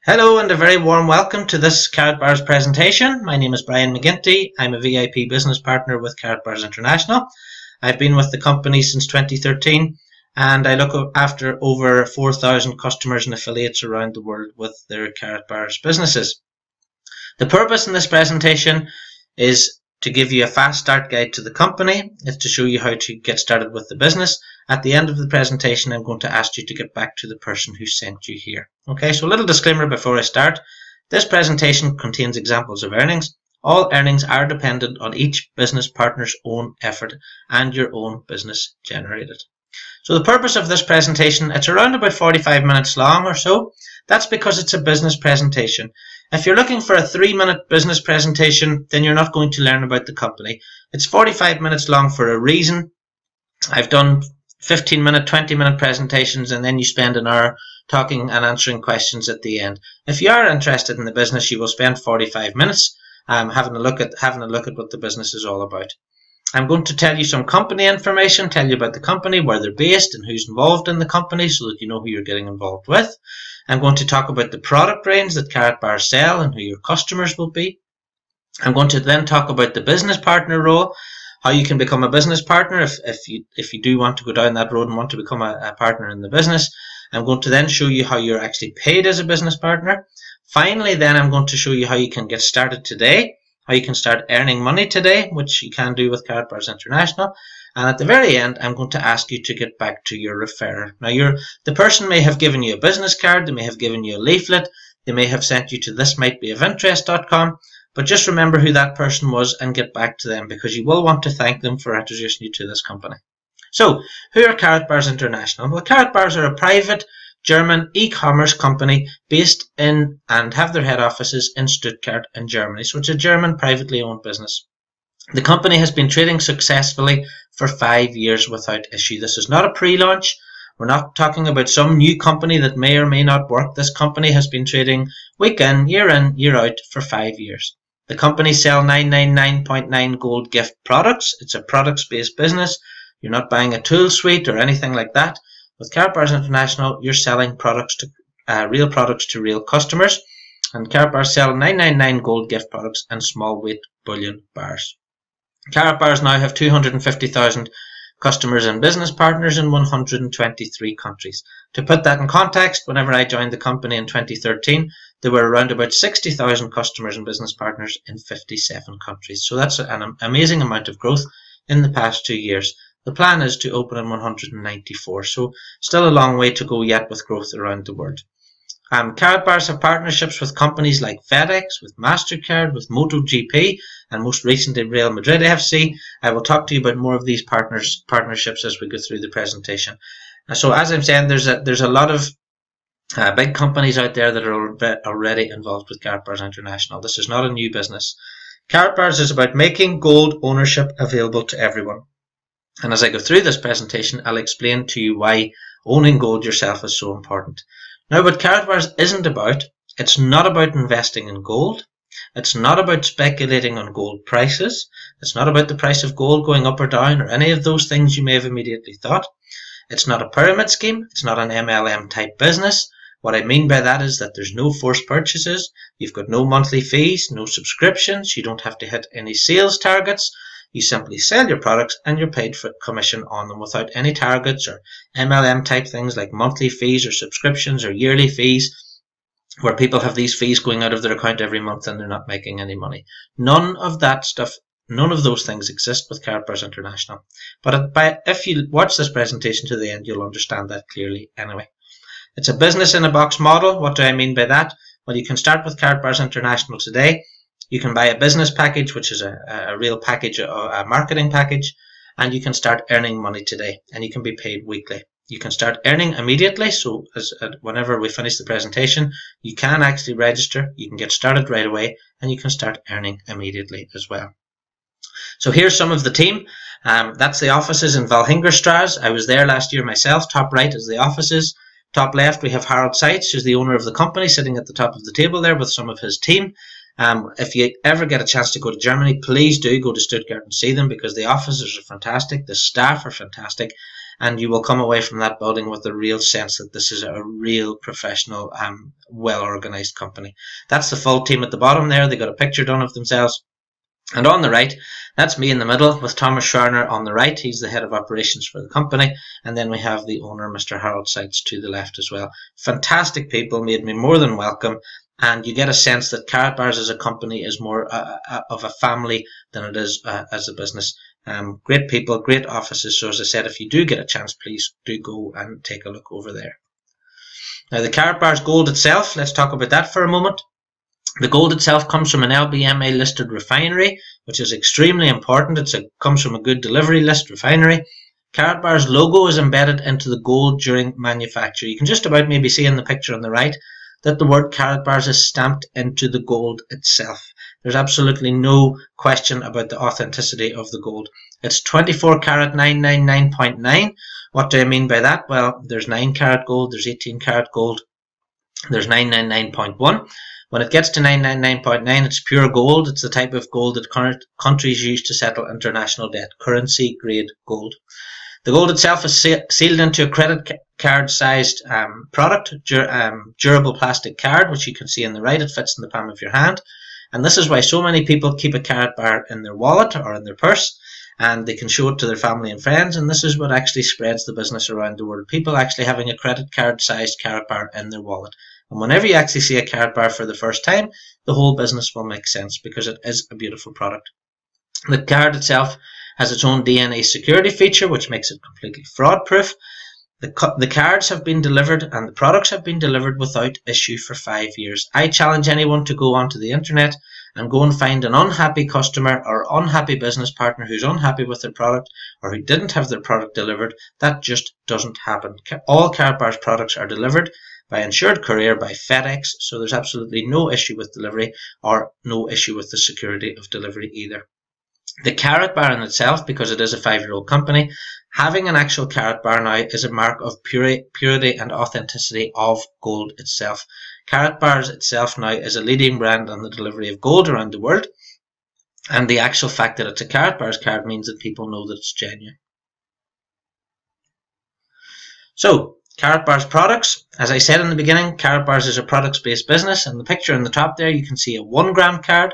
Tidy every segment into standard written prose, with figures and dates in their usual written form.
Hello and a very warm welcome to this Karatbars presentation. My name is Brian McGinty. I'm a VIP business partner with Karatbars International. I've been with the company since 2013 and I look after over 4,000 customers and affiliates around the world with their Karatbars businesses. The purpose in this presentation is to give you a fast start guide to the company. It's to show you how to get started with the business. At the end of the presentation, I'm going to ask you to get back to the person who sent you here. Okay, so a little disclaimer before I start. This presentation contains examples of earnings. All earnings are dependent on each business partner's own effort and your own business generated. So the purpose of this presentation, it's around about 45 minutes long or so. That's because it's a business presentation. If you're looking for a 3-minute business presentation, then you're not going to learn about the company. It's 45 minutes long for a reason. I've done 15-minute, 20-minute presentations, and then you spend an hour talking and answering questions at the end. If you are interested in the business, you will spend 45 minutes having a look at what the business is all about. I'm going to tell you some company information, tell you about the company, where they're based and who's involved in the company so that you know who you're getting involved with. I'm going to talk about the product range that Karatbars sell and who your customers will be. I'm going to then talk about the business partner role, how you can become a business partner if you do want to go down that road and want to become a partner in the business. I'm going to then show you how you're actually paid as a business partner. Finally, then I'm going to show you how you can get started today, how you can start earning money today, which you can do with Karatbars International. And at the very end, I'm going to ask you to get back to your referrer. Now, the person may have given you a business card, they may have given you a leaflet, they may have sent you to thismightbeofinterest.com, but just remember who that person was and get back to them because you will want to thank them for introducing you to this company. So, who are Karatbars International? Well, Karatbars are a private German e-commerce company based in and have their head offices in Stuttgart in Germany. So it's a German privately owned business. The company has been trading successfully for 5 years without issue. This is not a pre-launch. We're not talking about some new company that may or may not work. This company has been trading week in, year out for 5 years. The company sell 999.9 gold gift products. It's a products-based business. You're not buying a tool suite or anything like that. With Karatbars International, you're selling products to real products to real customers. And Karatbars sell 999 gold gift products and small weight bullion bars. Karatbars now have 250,000 customers and business partners in 123 countries. To put that in context, whenever I joined the company in 2013, there were around about 60,000 customers and business partners in 57 countries. So that's an amazing amount of growth in the past 2 years. The plan is to open in 194, so still a long way to go yet with growth around the world. Karatbars have partnerships with companies like FedEx, with MasterCard, with MotoGP, and most recently Real Madrid FC. I will talk to you about more of these partnerships as we go through the presentation. So as I'm saying, there's a lot of big companies out there that are already involved with Karatbars International. This is not a new business. Karatbars is about making gold ownership available to everyone. And as I go through this presentation, I'll explain to you why owning gold yourself is so important. Now, what Karatbars isn't about, it's not about investing in gold. It's not about speculating on gold prices. It's not about the price of gold going up or down or any of those things you may have immediately thought. It's not a pyramid scheme. It's not an MLM type business. What I mean by that is that there's no forced purchases. You've got no monthly fees, no subscriptions. You don't have to hit any sales targets. You simply sell your products and you're paid for commission on them without any targets or MLM type things like monthly fees or subscriptions or yearly fees where people have these fees going out of their account every month and they're not making any money. None of that stuff, none of those things exist with Karatbars International. But if you watch this presentation to the end, you'll understand that clearly anyway. It's a business in a box model. What do I mean by that? Well, you can start with Karatbars International today. You can buy a business package, which is a real package, a marketing package, and you can start earning money today, and you can be paid weekly. You can start earning immediately, so whenever we finish the presentation, you can actually register, you can get started right away, and you can start earning immediately as well. So here's some of the team. That's the offices in Valhingerstrasse. I was there last year myself. Top right is the offices. Top left, we have Harold Seitz, who's the owner of the company, sitting at the top of the table there with some of his team. If you ever get a chance to go to Germany, please do go to Stuttgart and see them because the offices are fantastic, the staff are fantastic, and you will come away from that building with a real sense that this is a real professional, well-organized company. That's the full team at the bottom there. They got a picture done of themselves. And on the right, that's me in the middle with Thomas Schwerner on the right. He's the head of operations for the company. And then we have the owner, Mr. Harold Seitz, to the left as well. Fantastic people, made me more than welcome. And you get a sense that Karatbars as a company is more of a family than it is as a business. Great people, great offices. So as I said, if you do get a chance, please do go and take a look over there. Now the Karatbars gold itself, let's talk about that for a moment. The gold itself comes from an LBMA listed refinery, which is extremely important. It comes from a good delivery list refinery. Karatbars logo is embedded into the gold during manufacture. You can just about maybe see in the picture on the right that the word Karatbars is stamped into the gold itself. There's absolutely no question about the authenticity of the gold. It's 24 karat 999.9. What do I mean by that? Well, there's 9 karat gold, there's 18 karat gold, there's 999.1. When it gets to 999.9, it's pure gold. It's the type of gold that countries use to settle international debt, currency grade gold. The gold itself is sealed into a credit card sized product, durable plastic card, which you can see on the right. It fits in the palm of your hand. And this is why so many people keep a Karatbar in their wallet or in their purse, and they can show it to their family and friends. And this is what actually spreads the business around the world. People actually having a credit card sized Karatbar in their wallet. And whenever you actually see a Karatbar for the first time, the whole business will make sense because it is a beautiful product. The card itself has its own DNA security feature, which makes it completely fraud-proof. The cards have been delivered and the products have been delivered without issue for 5 years. I challenge anyone to go onto the internet and go and find an unhappy customer or unhappy business partner who's unhappy with their product or who didn't have their product delivered. That just doesn't happen. All Karatbars products are delivered by insured courier by FedEx, so there's absolutely no issue with delivery or no issue with the security of delivery either. The Karatbar in itself, because it is a 5-year-old company, having an actual Karatbar now is a mark of purity and authenticity of gold itself. Karatbars itself now is a leading brand on the delivery of gold around the world, and the actual fact that it's a Karatbars card means that people know that it's genuine. So, Karatbars products. As I said in the beginning, Karatbars is a products-based business, and the picture on the top there you can see a 1 gram card,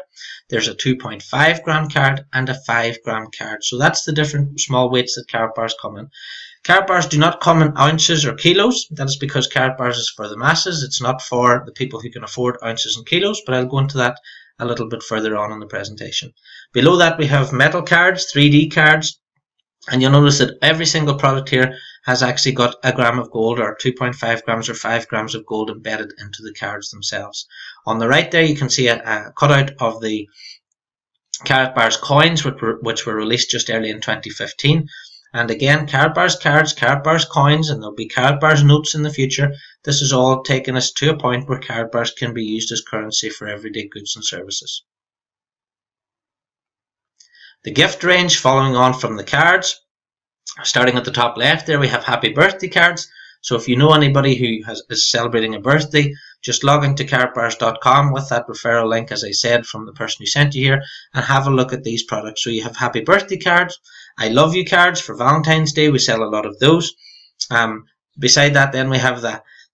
there's a 2.5 gram card and a 5 gram card. So that's the different small weights that Karatbars come in. Karatbars do not come in ounces or kilos. That is because Karatbars is for the masses. It's not for the people who can afford ounces and kilos, but I'll go into that a little bit further on in the presentation. Below that we have metal cards, 3D cards, and you'll notice that every single product here has actually got a gram of gold or 2.5 grams or 5 grams of gold embedded into the cards themselves. On the right there you can see a cutout of the Karatbars coins which were released just early in 2015. And again, Karatbars cards, Karatbars coins, and there'll be Karatbars notes in the future. This has all taken us to a point where Karatbars can be used as currency for everyday goods and services. The gift range following on from the cards. Starting at the top left there we have happy birthday cards. So if you know anybody who is celebrating a birthday, just log into karatbars.com with that referral link, as I said, from the person who sent you here, and have a look at these products. So you have happy birthday cards, I love you cards for Valentine's Day. We sell a lot of those. Beside that then we have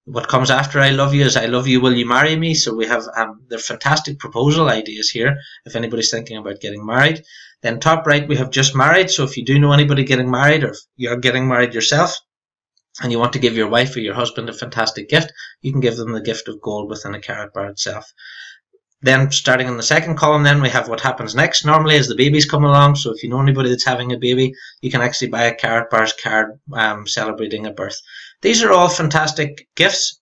what comes after I love you is I love you, will you marry me? So we have the fantastic proposal ideas here if anybody's thinking about getting married. Then top right we have just married. So if you do know anybody getting married or if you're getting married yourself and you want to give your wife or your husband a fantastic gift, you can give them the gift of gold within a Karatbar itself. Then starting in the second column then we have what happens next normally as the babies come along. So if you know anybody that's having a baby, you can actually buy a Karatbars card celebrating a birth. These are all fantastic gifts.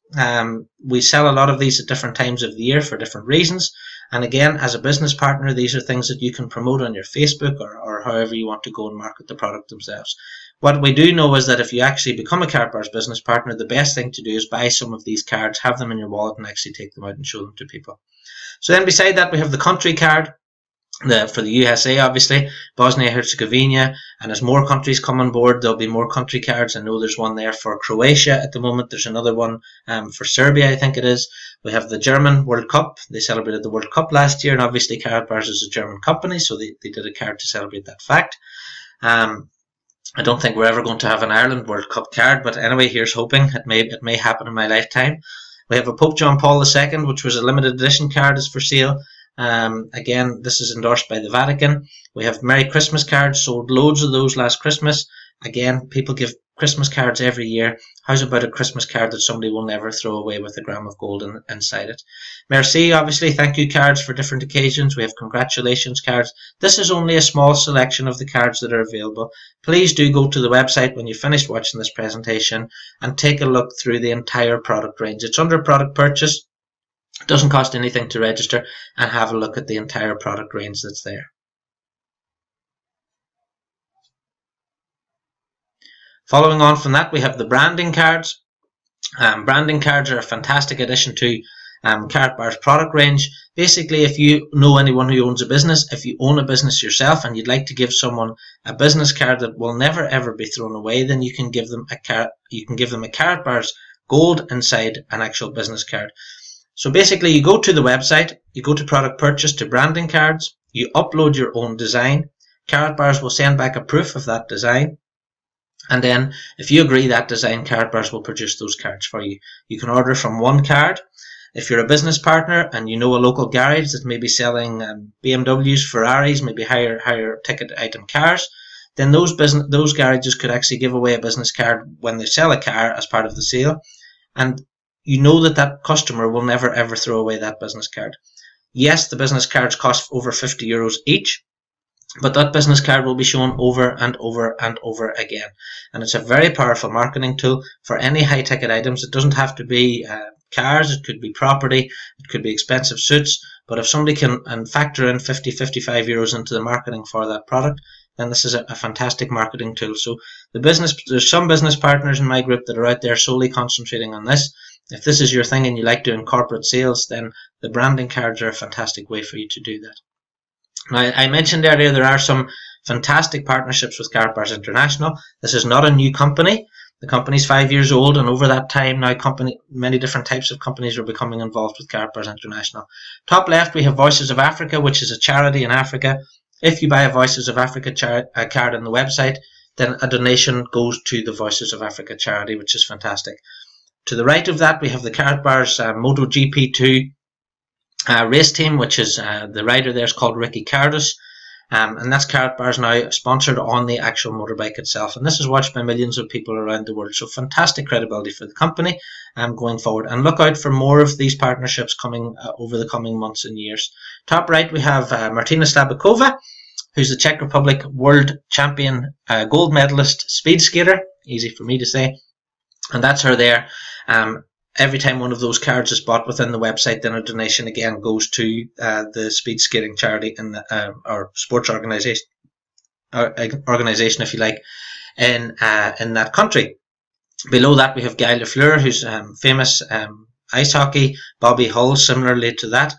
We sell a lot of these at different times of the year for different reasons. And again, as a business partner, these are things that you can promote on your Facebook or however you want to go and market the product themselves. What we do know is that if you actually become a Karatbars business partner, the best thing to do is buy some of these cards, have them in your wallet and actually take them out and show them to people. So then beside that we have the country card. For the USA, obviously, Bosnia-Herzegovina, and as more countries come on board, there'll be more country cards. I know there's one there for Croatia at the moment. There's another one for Serbia, I think it is. We have the German World Cup. They celebrated the World Cup last year, and obviously Karatbars is a German company, so they did a card to celebrate that fact. I don't think we're ever going to have an Ireland World Cup card, but anyway, here's hoping. It may happen in my lifetime. We have a Pope John Paul II, which was a limited edition card, is for sale. Again, this is endorsed by the Vatican. We have Merry Christmas cards, sold loads of those last Christmas. Again, people give Christmas cards every year. How's about a Christmas card that somebody will never throw away with a gram of gold inside it? Merci, obviously, thank you cards for different occasions. We have congratulations cards. This is only a small selection of the cards that are available. Please do go to the website when you finish watching this presentation and take a look through the entire product range. It's under product purchase. It doesn't cost anything to register, and have a look at the entire product range that's there. Following on from that, we have the branding cards. Branding cards are a fantastic addition to Karatbars product range. Basically, if you know anyone who owns a business, if you own a business yourself and you'd like to give someone a business card that will never ever be thrown away, then you can give them a Karatbars gold inside an actual business card. So basically, you go to the website, you go to product purchase, to branding cards, you upload your own design. Karatbars will send back a proof of that design. And then, if you agree that design, Karatbars will produce those cards for you. You can order from one card. If you're a business partner and you know a local garage that may be selling BMWs, Ferraris, maybe higher ticket item cars, then those garages could actually give away a business card when they sell a car as part of the sale. And you know that customer will never ever throw away that business card. Yes, the business cards cost over €50 each, but that business card will be shown over and over and over again. And it's a very powerful marketing tool for any high ticket items. It doesn't have to be cars, it could be property, it could be expensive suits. But if somebody can factor in €50–55 into the marketing for that product, then this is a fantastic marketing tool. So there's some business partners in my group that are out there solely concentrating on this. If this is your thing and you like doing corporate sales, then the branding cards are a fantastic way for you to do that. Now, I mentioned earlier there are some fantastic partnerships with Karatbars International. This is not a new company. The company's 5 years old, and over that time now many different types of companies are becoming involved with Karatbars International. Top left we have Voices of Africa, which is a charity in Africa. If you buy a Voices of Africa card on the website, then a donation goes to the Voices of Africa charity, which is fantastic. To the right of that we have the Karatbars MotoGP2 race team, which is the rider there is called Ricky Cardus, and that's Karatbars now sponsored on the actual motorbike itself, and this is watched by millions of people around the world. So fantastic credibility for the company going forward, and look out for more of these partnerships coming over the coming months and years. Top right we have Martina Stabakova, who's the Czech Republic world champion gold medalist speed skater, easy for me to say, and that's her there. Every time one of those cards is bought within the website, then a donation again goes to the speed skating charity or sports organization, if you like, in that country. Below that we have Guy Lafleur, who's famous ice hockey. Bobby Hull, similarly to that.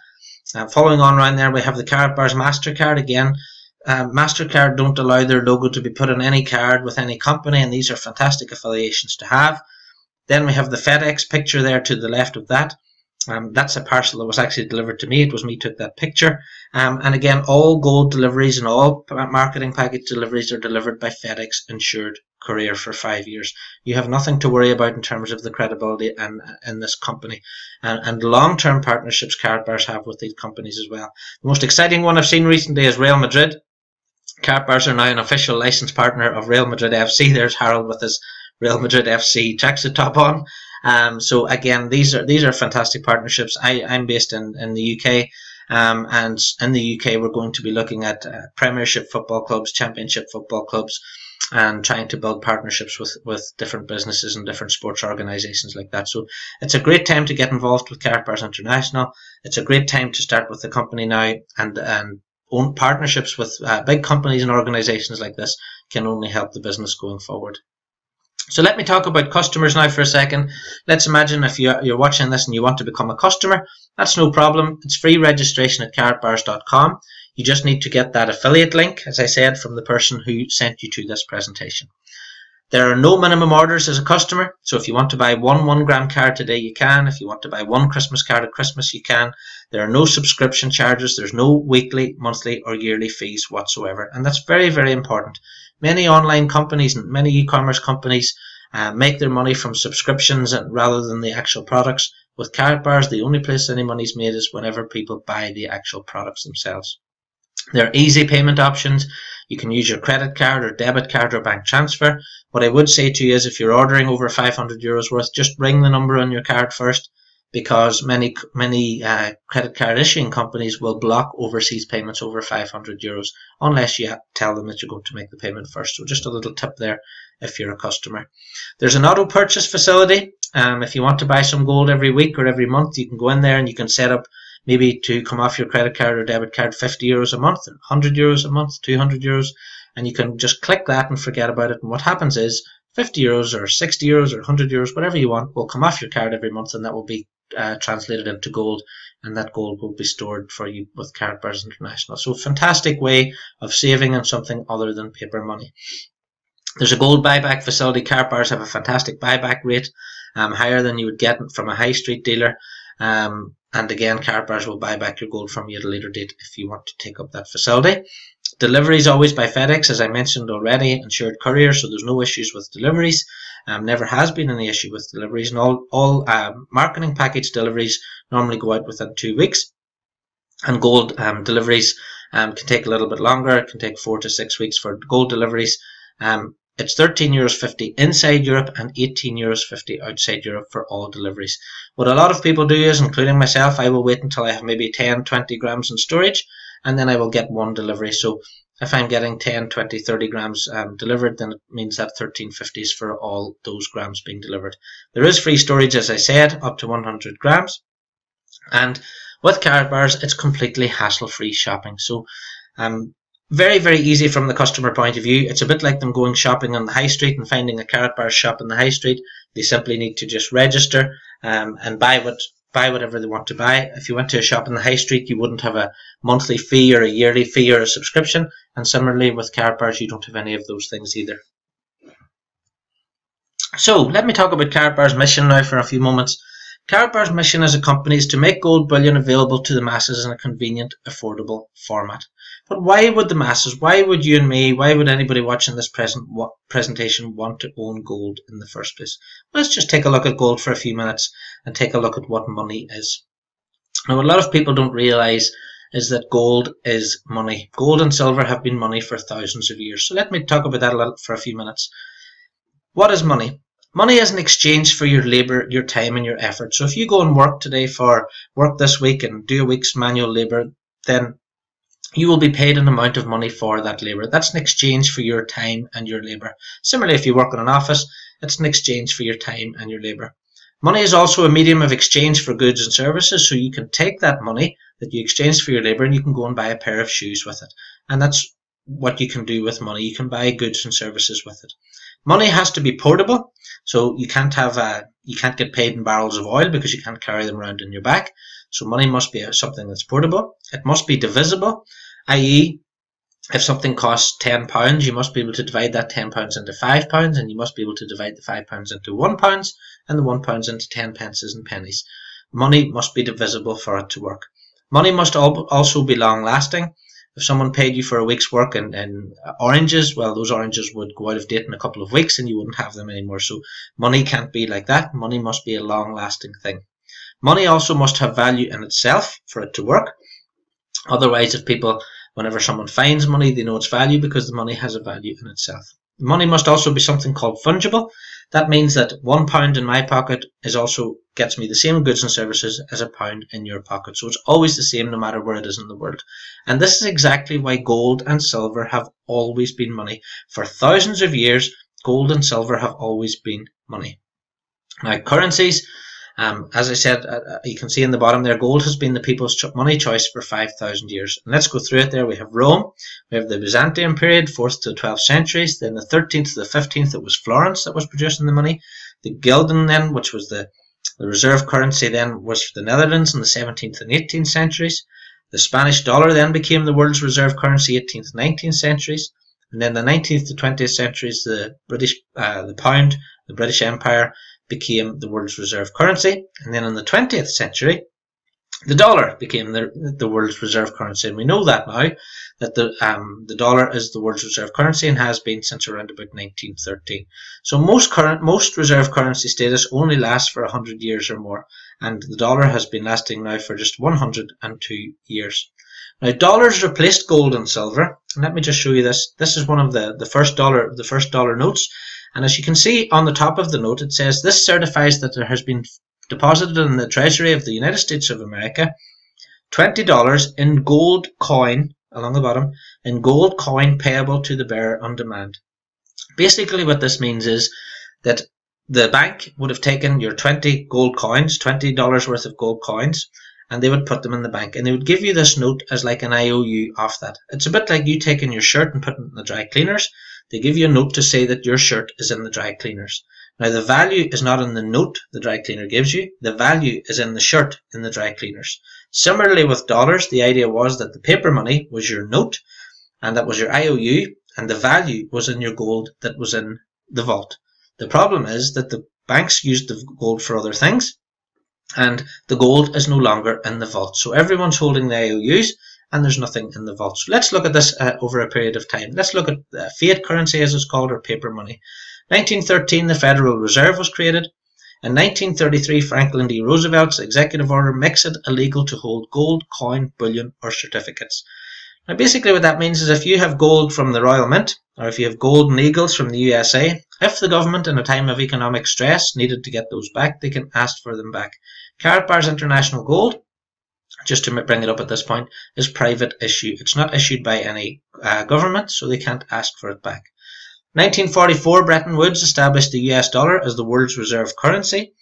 Following on around there, we have the Karatbars MasterCard again. MasterCard don't allow their logo to be put on any card with any company, and these are fantastic affiliations to have. Then we have the FedEx picture there to the left of that. That's a parcel that was actually delivered to me. It was me who took that picture. And again, all gold deliveries and all marketing package deliveries are delivered by FedEx insured courier for 5 years. You have nothing to worry about in terms of the credibility in this company. And long-term partnerships Karatbars have with these companies as well. The most exciting one I've seen recently is Real Madrid. Karatbars are now an official licensed partner of Real Madrid FC. There's Harold with his Real Madrid FC tracksuit top on. So again, these are fantastic partnerships. I'm based in the UK, and in the UK we're going to be looking at Premiership football clubs, Championship football clubs, and trying to build partnerships with different businesses and different sports organisations like that. So it's a great time to get involved with Karatbars International. It's a great time to start with the company now, and own partnerships with big companies and organisations like this can only help the business going forward. So let me talk about customers now for a second. Let's imagine if you're watching this and you want to become a customer. That's no problem. It's free registration at karatbars.com. You just need to get that affiliate link, as I said, from the person who sent you to this presentation. There are no minimum orders as a customer. So if you want to buy one 1 gram card today, you can. If you want to buy one Christmas card at Christmas, you can. There are no subscription charges. There's no weekly, monthly, or yearly fees whatsoever. And that's very, very important. Many online companies and many e-commerce companies make their money from subscriptions rather than the actual products. With Karatbars, the only place any money is made is whenever people buy the actual products themselves. There are easy payment options. You can use your credit card or debit card or bank transfer. What I would say to you is if you're ordering over €500 worth, just ring the number on your card first, because many credit card issuing companies will block overseas payments over €500 unless you tell them that you're going to make the payment first. So just a little tip there if you're a customer. There's an auto purchase facility. If you want to buy some gold every week or every month, you can go in there and you can set up maybe to come off your credit card or debit card €50 a month, €100 a month, €200, and you can just click that and forget about it. And what happens is €50 or €60 or €100, whatever you want, will come off your card every month, and that will be translated into gold, and that gold will be stored for you with Karatbars International. So a fantastic way of saving on something other than paper money. There's a gold buyback facility. Karatbars have a fantastic buyback rate, higher than you would get from a high street dealer. And again, Karatbars will buy back your gold from you at a later date if you want to take up that facility. Delivery is always by FedEx, as I mentioned already, insured courier, so there's no issues with deliveries. Never has been any issue with deliveries, and all marketing package deliveries normally go out within 2 weeks. And gold deliveries can take a little bit longer. It can take 4 to 6 weeks for gold deliveries. It's €13.50 inside Europe and €18.50 outside Europe for all deliveries. What a lot of people do is, including myself, I will wait until I have maybe 10, 20 grams in storage, and then I will get one delivery. So if I'm getting 10, 20, 30 grams delivered, then it means that €13.50 is for all those grams being delivered. There is free storage, as I said, up to 100 grams. And with Karatbars, it's completely hassle-free shopping. So very, very easy from the customer point of view. It's a bit like them going shopping on the high street and finding a Karatbars shop in the high street. They simply need to just register and buy whatever they want to buy. If you went to a shop in the high street, you wouldn't have a monthly fee or a yearly fee or a subscription. And similarly with Karatbars, you don't have any of those things either. So let me talk about Karatbars' mission now for a few moments. Karatbars' mission as a company is to make gold bullion available to the masses in a convenient, affordable format. But why would the masses, why would you and me, why would anybody watching this presentation want to own gold in the first place? Let's just take a look at gold for a few minutes and take a look at what money is. Now, what a lot of people don't realize is that gold is money. Gold and silver have been money for thousands of years. So let me talk about that for a few minutes. What is money? Money is an exchange for your labor, your time, and your effort. So if you go and work this week and do a week's manual labor, then you will be paid an amount of money for that labor. That's an exchange for your time and your labor. Similarly, if you work in an office, it's an exchange for your time and your labor. Money is also a medium of exchange for goods and services, so you can take that money that you exchange for your labor and you can go and buy a pair of shoes with it. And that's what you can do with money. You can buy goods and services with it. Money has to be portable, so you can't get paid in barrels of oil because you can't carry them around in your back. So money must be something that's portable. It must be divisible, i.e., if something costs £10, you must be able to divide that £10 into £5, and you must be able to divide the £5 into £1, and the £1 into 10 pences and pennies. Money must be divisible for it to work. Money must also be long-lasting. If someone paid you for a week's work in oranges, well, those oranges would go out of date in a couple of weeks and you wouldn't have them anymore. So money can't be like that. Money must be a long-lasting thing. Money also must have value in itself for it to work. Otherwise, whenever someone finds money, they know its value because the money has a value in itself. Money must also be something called fungible. That means that £1 in my pocket gets me the same goods and services as £1 in your pocket. So it's always the same no matter where it is in the world. And this is exactly why gold and silver have always been money. For thousands of years, gold and silver have always been money. Now, currencies, as I said, you can see in the bottom there, gold has been the people's money choice for 5,000 years. And let's go through it there. We have Rome, we have the Byzantine period, 4th to 12th centuries, then the 13th to the 15th, it was Florence that was producing the money. The gulden then, which was the reserve currency then, was for the Netherlands in the 17th and 18th centuries. The Spanish dollar then became the world's reserve currency, 18th and 19th centuries. And then the 19th to 20th centuries, the pound, the British Empire, became the world's reserve currency. And then in the 20th century, The dollar became the world's reserve currency, and we know that now, that the dollar is the world's reserve currency and has been since around about 1913. So most reserve currency status only lasts for 100 years or more, and the dollar has been lasting now for just 102 years. Now, dollars replaced gold and silver. And let me just show you this. This is one of the first dollar notes. And as you can see on the top of the note, it says, "This certifies that there has been deposited in the Treasury of the United States of America $20 in gold coin," along the bottom, "in gold coin payable to the bearer on demand." Basically what this means is that the bank would have taken your 20 gold coins, $20 worth of gold coins, and they would put them in the bank, and they would give you this note as like an IOU off that. It's a bit like you taking your shirt and putting it in the dry cleaners. They give you a note to say that your shirt is in the dry cleaners. Now, the value is not in the note the dry cleaner gives you. The value is in the shirt in the dry cleaners. Similarly with dollars, the idea was that the paper money was your note, and that was your IOU, and the value was in your gold that was in the vault. The problem is that the banks used the gold for other things, and the gold is no longer in the vault. So everyone's holding the IOUs, and there's nothing in the vault. So let's look at this over a period of time. Let's look at fiat currency, as it's called, or paper money. 1913, the Federal Reserve was created. In 1933, Franklin D. Roosevelt's executive order makes it illegal to hold gold, coin, bullion, or certificates. Now, basically what that means is if you have gold from the Royal Mint, or if you have golden eagles from the USA, if the government in a time of economic stress needed to get those back, they can ask for them back. Karatbars International Gold, just to bring it up at this point, is private issue. It's not issued by any government, so they can't ask for it back. 1944, Bretton Woods established the US dollar as the world's reserve currency.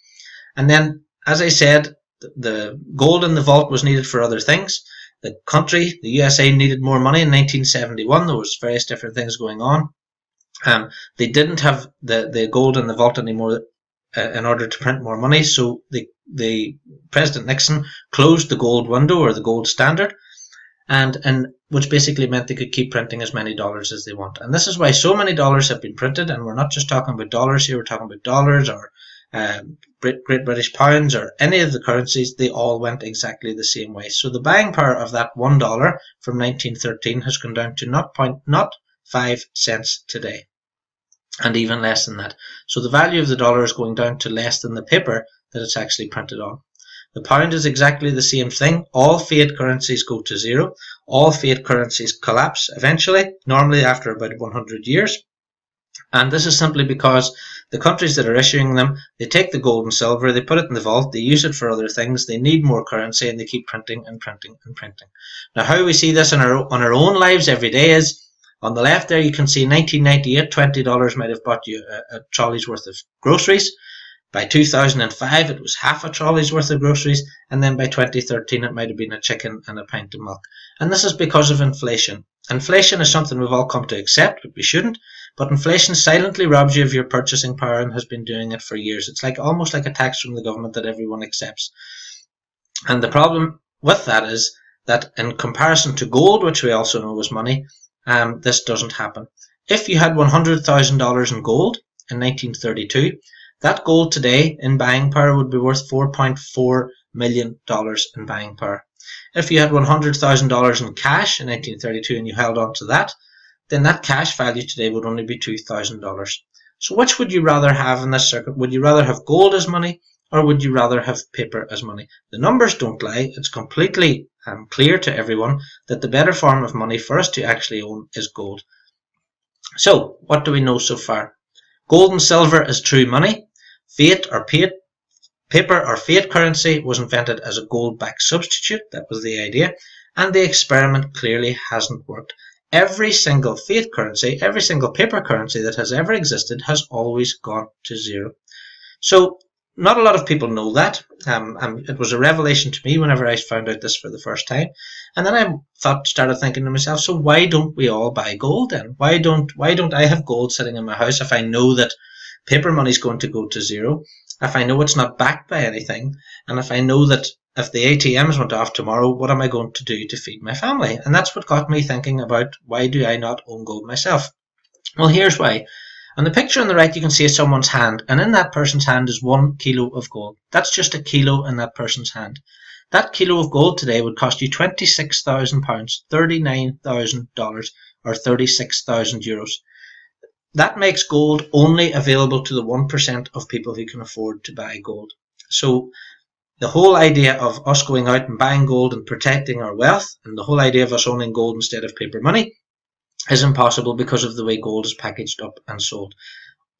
And then, as I said, the gold in the vault was needed for other things. The country, the USA, needed more money in 1971. There was various different things going on. They didn't have the gold in the vault anymore in order to print more money, so the President Nixon closed the gold window, or the gold standard, and which basically meant they could keep printing as many dollars as they want. And this is why so many dollars have been printed, and we're not just talking about dollars here, we're talking about dollars or Great British pounds or any of the currencies. They all went exactly the same way. So the buying power of that $1 from 1913 has gone down to 0.05 cents today, and even less than that. So the value of the dollar is going down to less than the paper that it's actually printed on. The pound is exactly the same thing. All fiat currencies go to zero. All fiat currencies collapse eventually, normally after about 100 years. And this is simply because the countries that are issuing them, they take the gold and silver, they put it in the vault, they use it for other things, they need more currency, and they keep printing and printing and printing. Now, how we see this on our own lives every day is, on the left there you can see 1998, $20 might have bought you a trolley's worth of groceries. By 2005 it was half a trolley's worth of groceries, and then by 2013 it might have been a chicken and a pint of milk. And this is because of inflation. Inflation is something we've all come to accept, but we shouldn't. But inflation silently robs you of your purchasing power and has been doing it for years. It's almost like a tax from the government that everyone accepts. And the problem with that is that in comparison to gold, which we also know is money, this doesn't happen. If you had $100,000 in gold in 1932, that gold today in buying power would be worth $4.4 million in buying power. If you had $100,000 in cash in 1932 and you held on to that, then that cash value today would only be $2,000. So which would you rather have in this circuit? Would you rather have gold as money, or would you rather have paper as money? The numbers don't lie. It's completely clear to everyone that the better form of money for us to actually own is gold. So what do we know so far? Gold and silver is true money. Paper or fiat currency was invented as a gold-backed substitute. That was the idea. And the experiment clearly hasn't worked. Every single fiat currency, every single paper currency that has ever existed has always gone to zero. So not a lot of people know that. It was a revelation to me whenever I found out this for the first time. And then I started thinking to myself, so why don't we all buy gold then? Why don't I have gold sitting in my house if I know that paper money is going to go to zero, if I know it's not backed by anything, and if I know that if the ATMs went off tomorrow, what am I going to do to feed my family? And that's what got me thinking about, why do I not own gold myself? Well, here's why. On the picture on the right, you can see someone's hand, and in that person's hand is 1 kilo of gold. That's just a kilo in that person's hand. That kilo of gold today would cost you £26,000, $39,000, or 36,000 euros. That makes gold only available to the 1% of people who can afford to buy gold. So the whole idea of us going out and buying gold and protecting our wealth, and the whole idea of us owning gold instead of paper money, is impossible because of the way gold is packaged up and sold.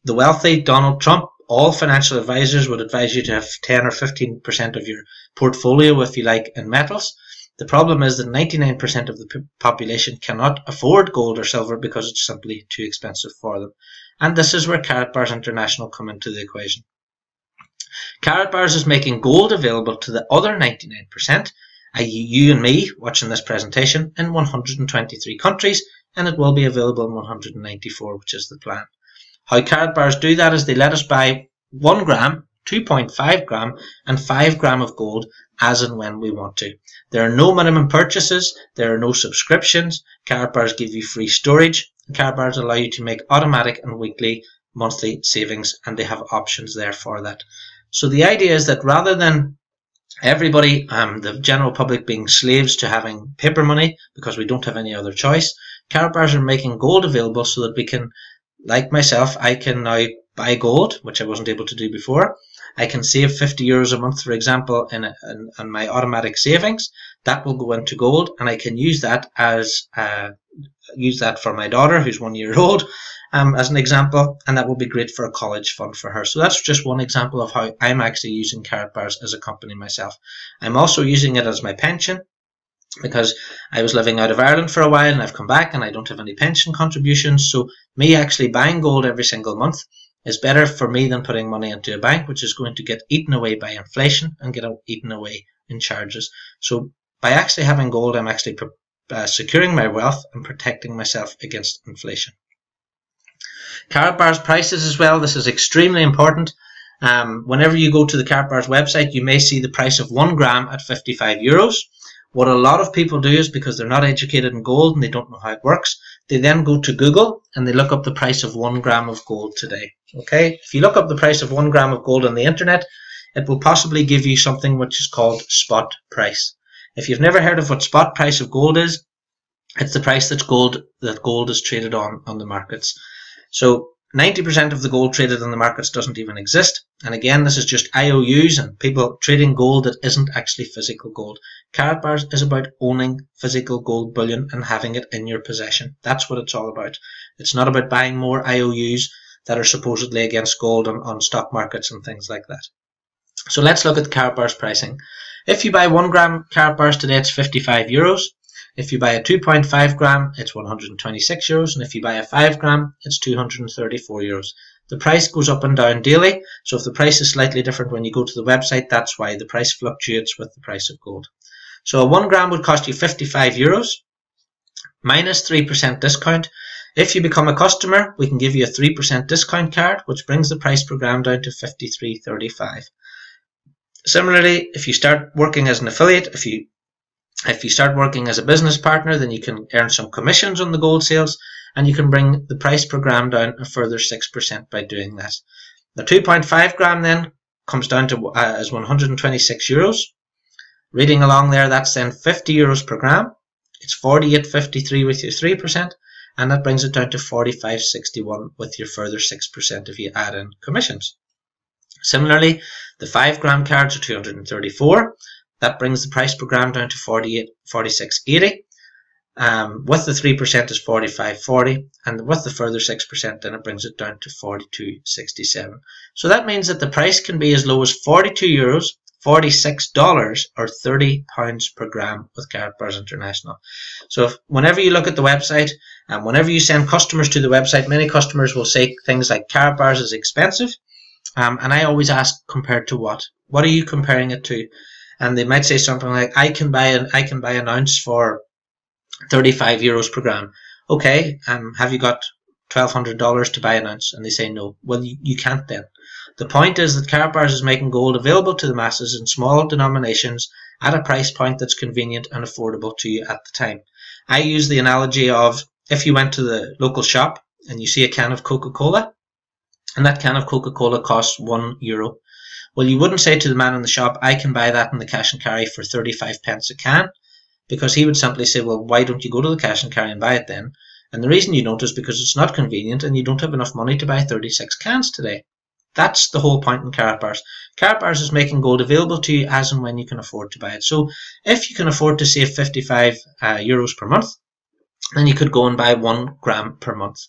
The wealthy, Donald Trump, all financial advisors would advise you to have 10 or 15% of your portfolio, if you like, in metals. The problem is that 99% of the population cannot afford gold or silver because it's simply too expensive for them. And this is where Karatbars International come into the equation. Karatbars is making gold available to the other 99%, i.e. you and me watching this presentation, in 123 countries, and it will be available in 194, which is the plan. How Karatbars do that is they let us buy 1 gram, 2.5 gram, and 5 gram of gold as and when we want to. There are no minimum purchases, there are no subscriptions. Karatbars give you free storage. Karatbars allow you to make automatic and weekly, monthly savings, and they have options there for that. So the idea is that rather than everybody, the general public, being slaves to having paper money because we don't have any other choice, Karatbars are making gold available so that we can, like myself, I can now buy gold, which I wasn't able to do before. I can save 50 euros a month, for example, in my automatic savings. That will go into gold, and I can use that as use that for my daughter, who's 1 year old, as an example, and that will be great for a college fund for her. So that's just one example of how I'm actually using Karatbars as a company myself. I'm also using it as my pension, because I was living out of Ireland for a while and I've come back and I don't have any pension contributions. So me actually buying gold every single month is better for me than putting money into a bank, which is going to get eaten away by inflation and get eaten away in charges. So by actually having gold, I'm actually securing my wealth and protecting myself against inflation. Karatbars prices as well. This is extremely important. Whenever you go to the Karatbars website, you may see the price of 1 gram at 55 euros. What a lot of people do is, because they're not educated in gold and they don't know how it works, they then go to Google and they look up the price of 1 gram of gold today. Okay, if you look up the price of 1 gram of gold on the internet, it will possibly give you something which is called spot price. If you've never heard of what spot price of gold is, it's the price that gold is traded on the markets. So 90% of the gold traded on the markets doesn't even exist. And again, this is just IOUs and people trading gold that isn't actually physical gold. Karatbars is about owning physical gold bullion and having it in your possession. That's what it's all about. It's not about buying more IOUs that are supposedly against gold on stock markets and things like that. So let's look at Karatbars pricing. If you buy 1 gram Karatbars today, it's 55 euros. If you buy a 2.5 gram, it's 126 euros. And if you buy a 5 gram, it's 234 euros. The price goes up and down daily. So if the price is slightly different when you go to the website, that's why the price fluctuates with the price of gold. So a 1 gram would cost you 55 euros minus 3% discount. If you become a customer, we can give you a 3% discount card, which brings the price per gram down to 53.35. Similarly, if you start working as an affiliate, if you start working as a business partner, then you can earn some commissions on the gold sales, and you can bring the price per gram down a further 6% by doing that. The 2.5 gram then comes down to as 126 euros. Reading along there, that's then 50 euros per gram. It's 48.53 with your 3%, and that brings it down to 45.61 with your further 6% if you add in commissions. Similarly, the 5 gram cards are 234. That brings the price per gram down to 46.80. With the 3% is 45.40, and with the further 6%, then it brings it down to 42.67. So that means that the price can be as low as 42 euros, $46, or £30 per gram with Karatbars International. So whenever you look at the website, and whenever you send customers to the website, many customers will say things like Karatbars is expensive, and I always ask, compared to what? What are you comparing it to? And they might say something like, I can buy an ounce for 35 euros per gram. Okay, have you got $1,200 to buy an ounce? And they say no. Well, you can't then. The point is that Karatbars is making gold available to the masses in small denominations at a price point that's convenient and affordable to you at the time. I use the analogy of, if you went to the local shop and you see a can of Coca-Cola, and that can of Coca-Cola costs €1. Well, you wouldn't say to the man in the shop, I can buy that in the cash and carry for 35 pence a can, because he would simply say, well, why don't you go to the cash and carry and buy it then? And the reason you don't is because it's not convenient and you don't have enough money to buy 36 cans today. That's the whole point in Karatbars. Karatbars is making gold available to you as and when you can afford to buy it. So if you can afford to save 55 euros per month, then you could go and buy 1 gram per month.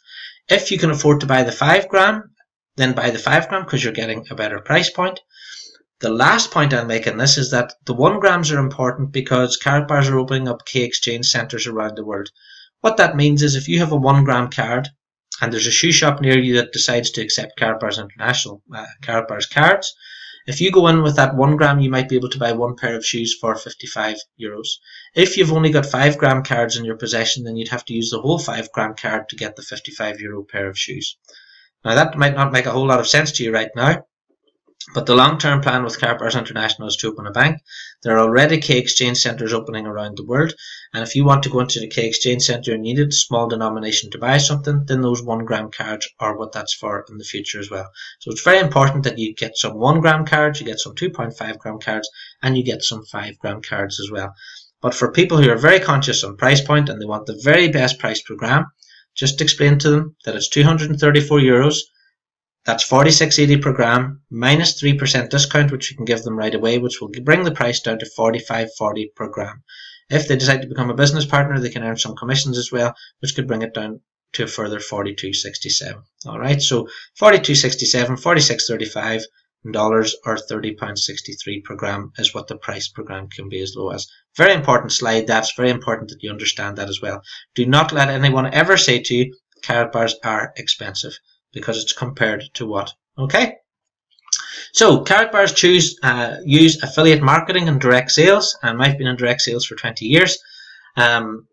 If you can afford to buy the 5 gram, then buy the 5 gram because you're getting a better price point. The last point I'll make in this is that the 1 grams are important because Karatbars are opening up key exchange centres around the world. What that means is if you have a 1 gram card and there's a shoe shop near you that decides to accept Karatbars International Karatbars cards, if you go in with that 1 gram, you might be able to buy 1 pair of shoes for 55 euros. If you've only got 5 gram cards in your possession, then you'd have to use the whole 5 gram card to get the 55 euro pair of shoes. Now that might not make a whole lot of sense to you right now, but the long-term plan with Karatbars International is to open a bank. There are already key exchange centres opening around the world, and if you want to go into the key exchange centre and you need a small denomination to buy something, then those 1 gram cards are what that's for in the future as well. So it's very important that you get some 1 gram cards, you get some 2.5 gram cards, and you get some 5 gram cards as well. But for people who are very conscious on price point and they want the very best price per gram, just explain to them that it's 234 euros. That's 46.80 per gram minus 3% discount, which you can give them right away, which will bring the price down to 45.40 per gram. If they decide to become a business partner, they can earn some commissions as well, which could bring it down to a further 42.67. All right, so 42.67, 46.35 dollars or £30.63 per gram is what the price per gram can be as low as. Very important slide. That's very important that you understand that as well. Do not let anyone ever say to you Karatbars are expensive, because it's compared to what? Okay. So Karatbars use affiliate marketing and direct sales, and I've been in direct sales for 20 years. And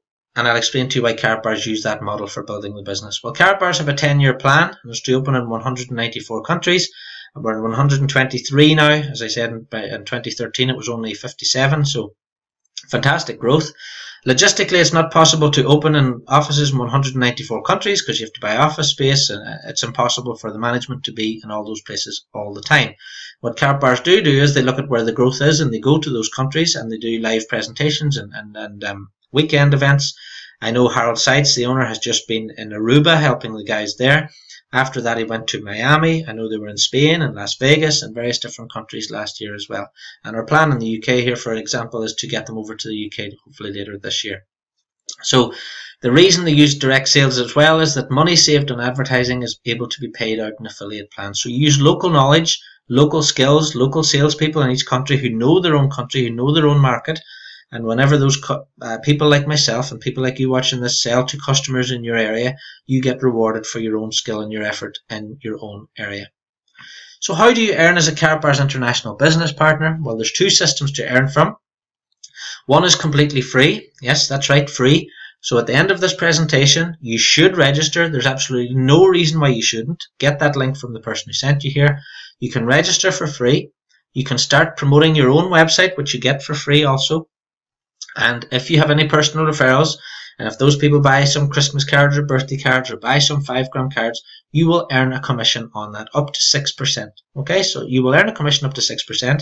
I'll explain to you why Karatbars use that model for building the business. Well, Karatbars have a 10-year plan, and it's to open in 194 countries. We're in 123 now. As I said, in 2013 it was only 57, so fantastic growth. Logistically, it's not possible to open in offices in 194 countries because you have to buy office space, and it's impossible for the management to be in all those places all the time. What Karatbars do is they look at where the growth is and they go to those countries and they do live presentations and weekend events. I know Harold Seitz, the owner, has just been in Aruba helping the guys there. After that, he went to Miami. I know they were in Spain and Las Vegas and various different countries last year as well. And our plan in the UK here, for example, is to get them over to the UK hopefully later this year. So the reason they use direct sales as well is that money saved on advertising is able to be paid out in affiliate plans. So you use local knowledge, local skills, local salespeople in each country who know their own country, who know their own market. And whenever those people like myself and people like you watching this sell to customers in your area, you get rewarded for your own skill and your effort in your own area. So how do you earn as a Karatbars International business partner? Well, there's 2 systems to earn from. One is completely free. Yes, that's right, free. So at the end of this presentation, you should register. There's absolutely no reason why you shouldn't. Get that link from the person who sent you here. You can register for free. You can start promoting your own website, which you get for free also. And if you have any personal referrals, and if those people buy some Christmas cards or birthday cards or buy some 5 gram cards, you will earn a commission on that up to 6%. Okay, so you will earn a commission up to 6%.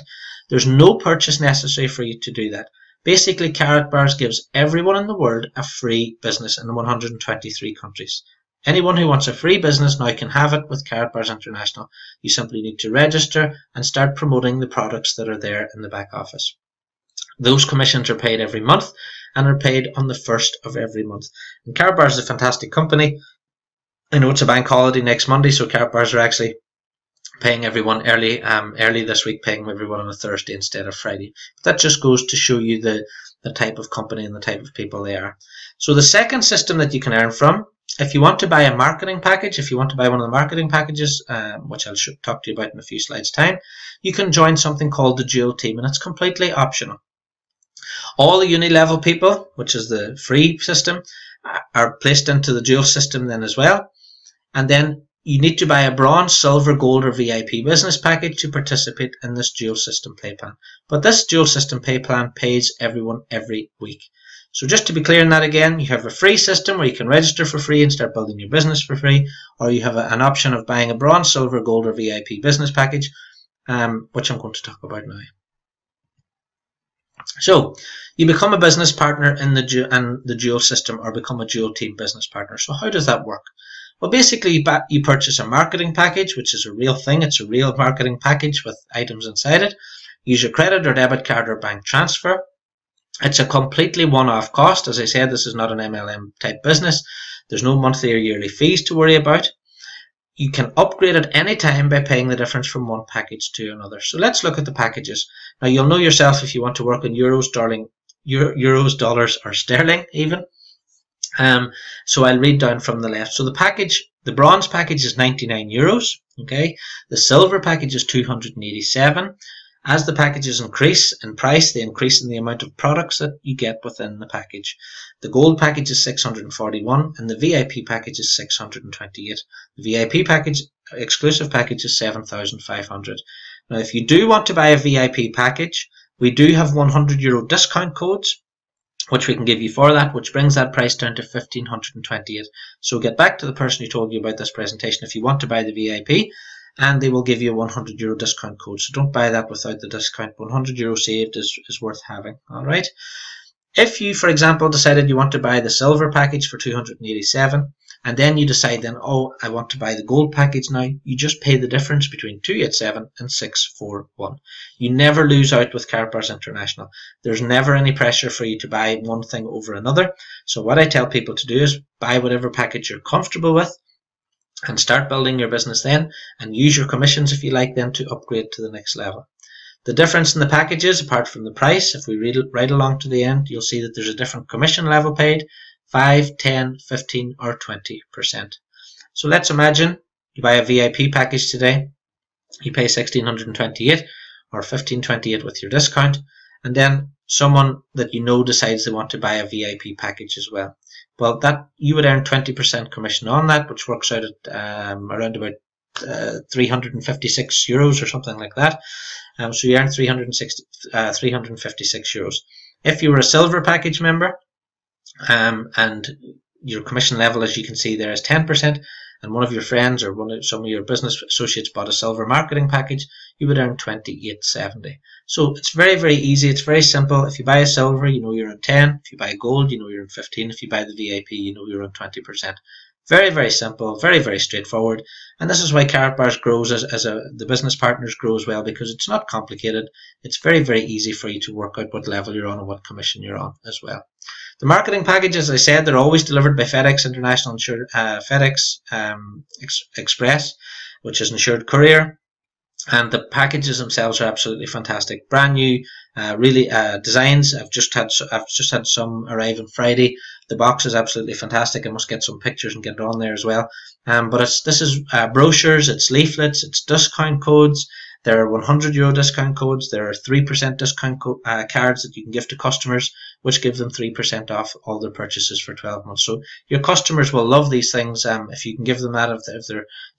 There's no purchase necessary for you to do that. Basically, Karatbars gives everyone in the world a free business in 123 countries. Anyone who wants a free business now can have it with Karatbars International. You simply need to register and start promoting the products that are there in the back office. Those commissions are paid every month and are paid on the 1st of every month. And Karatbars is a fantastic company. I know it's a bank holiday next Monday, so Karatbars are actually paying everyone early this week, paying everyone on a Thursday instead of Friday. But that just goes to show you the type of company and the type of people they are. So the second system that you can earn from, if you want to buy a marketing package, if you want to buy one of the marketing packages, which I'll talk to you about in a few slides' time, you can join something called the Dual Team, and it's completely optional. All the uni-level people, which is the free system, are placed into the dual system then as well. And then you need to buy a bronze, silver, gold or VIP business package to participate in this dual system pay plan. But this dual system pay plan pays everyone every week. So just to be clear on that again, you have a free system where you can register for free and start building your business for free, or you have an option of buying a bronze, silver, gold or VIP business package, which I'm going to talk about now. So you become a business partner in the dual system, or become a dual team business partner. So how does that work? Well, basically you purchase a marketing package, which is a real thing. It's a real marketing package with items inside it. Use your credit or debit card or bank transfer. It's a completely one-off cost. As I said, this is not an MLM type business. There's no monthly or yearly fees to worry about. You can upgrade at any time by paying the difference from one package to another. So let's look at the packages. Now you'll know yourself if you want to work in euros, dollars or sterling even. So I'll read down from the left. So the bronze package is 99 euros. Okay. The silver package is 287. As the packages increase in price, they increase in the amount of products that you get within the package. The gold package is 641 and the VIP package is 628. The VIP package, exclusive package, is 7,500. Now, if you do want to buy a VIP package, we do have €100 discount codes, which we can give you for that, which brings that price down to 1,528. So get back to the person who told you about this presentation if you want to buy the VIP, and they will give you a €100 discount code. So don't buy that without the discount. €100 saved is worth having. All right. If you, for example, decided you want to buy the silver package for 287, and then you decide then, oh, I want to buy the gold package now, you just pay the difference between 287 and 641. You never lose out with Karatbars International. There's never any pressure for you to buy one thing over another. So what I tell people to do is buy whatever package you're comfortable with, and start building your business then, and use your commissions if you like then to upgrade to the next level. The difference in the packages, apart from the price, if we read it right along to the end, you'll see that there's a different commission level paid, 5, 10, 15 or 20%. So let's imagine you buy a VIP package today, you pay 1,628 or 1,528 with your discount, and then someone that you know decides they want to buy a VIP package as well. Well, that you would earn 20% commission on that, which works out at around about €356 or something like that. So you earn €356. If you were a silver package member, and your commission level, as you can see there, is 10%, and one of your friends or some of your business associates bought a silver marketing package, you would earn $28.70. So it's very, very easy. It's very simple. If you buy a silver, you know you're on 10. If you buy gold, you know you're on 15. If you buy the VIP, you know you're on 20%. Very, very simple. Very, very straightforward. And this is why Karatbars grows the business partners grow as well, because it's not complicated. It's very, very easy for you to work out what level you're on and what commission you're on as well. The marketing packages, as I said, they're always delivered by FedEx International, FedEx Express, which is insured courier. And the packages themselves are absolutely fantastic. Brand new, really designs. I've just had some arrive on Friday. The box is absolutely fantastic. I must get some pictures and get it on there as well. But this is brochures, it's leaflets, it's discount codes. There are €100 discount codes. There are 3% discount cards that you can give to customers, which give them 3% off all their purchases for 12 months. So your customers will love these things. If you can give them that, if they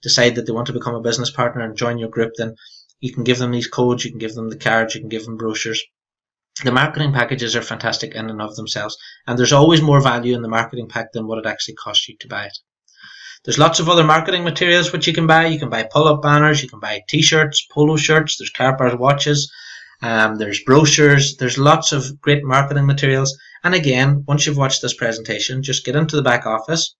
decide that they want to become a business partner and join your group, then you can give them these codes, you can give them the cards, you can give them brochures. The marketing packages are fantastic in and of themselves, and there's always more value in the marketing pack than what it actually costs you to buy it. There's lots of other marketing materials which you can buy. You can buy pull-up banners, you can buy t-shirts, polo shirts, there's Karatbars watches, there's brochures, there's lots of great marketing materials. And again, once you've watched this presentation, just get into the back office,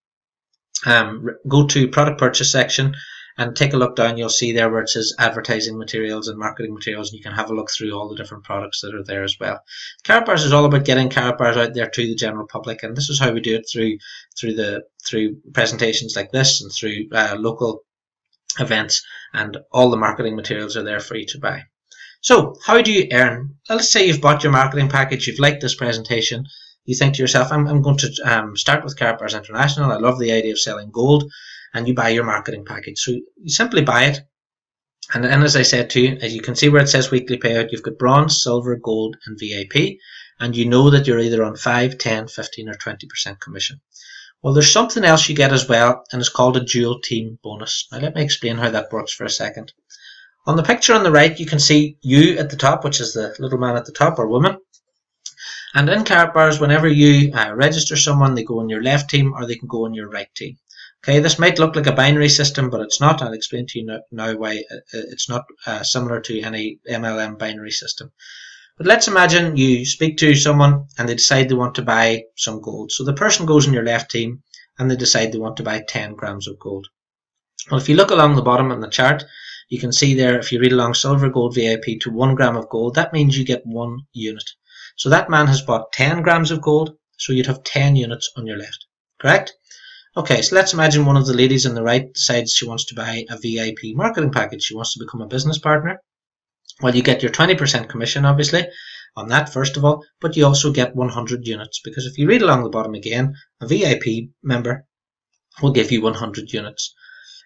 go to product purchase section, and take a look down. You'll see there where it says advertising materials and marketing materials, and you can have a look through all the different products that are there as well. Karatbars is all about getting Karatbars out there to the general public, and this is how we do it through presentations like this and through local events, and all the marketing materials are there for you to buy. So how do you earn? Let's say you've bought your marketing package, you've liked this presentation, you think to yourself, I'm going to start with Karatbars International, I love the idea of selling gold, and you buy your marketing package. So you simply buy it, and then, as I said to you, as you can see where it says weekly payout, you've got bronze, silver, gold and VIP, and you know that you're either on 5, 10, 15 or 20% commission. Well, there's something else you get as well, and it's called a dual team bonus. Now let me explain how that works for a second. On the picture on the right, you can see you at the top, which is the little man at the top, or woman, And in Karatbars, whenever you register someone, they go in your left team or they can go in your right team. Okay, this might look like a binary system, but it's not. I'll explain to you now why it's not similar to any MLM binary system. But let's imagine you speak to someone and they decide they want to buy some gold. So the person goes in your left team and they decide they want to buy 10 grams of gold. Well, if you look along the bottom on the chart, you can see there, if you read along silver, gold, VIP to 1 gram of gold, that means you get 1 unit. So that man has bought 10 grams of gold, so you'd have 10 units on your left, correct? Okay, so let's imagine one of the ladies on the right decides she wants to buy a VIP marketing package. She wants to become a business partner. Well, you get your 20% commission, obviously, on that first of all, but you also get 100 units, because if you read along the bottom again, a VIP member will give you 100 units.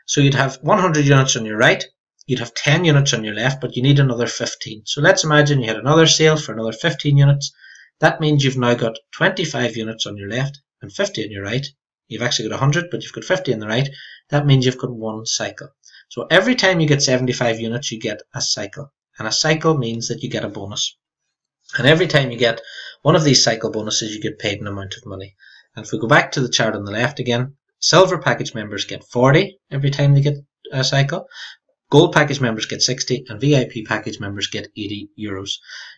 So you'd have 100 units on your right, you'd have 10 units on your left, but you need another 15. So let's imagine you had another sale for another 15 units. That means you've now got 25 units on your left and 50 on your right. You've actually got 100, but you've got 50 on the right. That means you've got 1 cycle. So every time you get 75 units, you get a cycle. And a cycle means that you get a bonus. And every time you get one of these cycle bonuses, you get paid an amount of money. And if we go back to the chart on the left again, silver package members get 40 every time they get a cycle. Gold package members get 60 and VIP package members get 80 euros.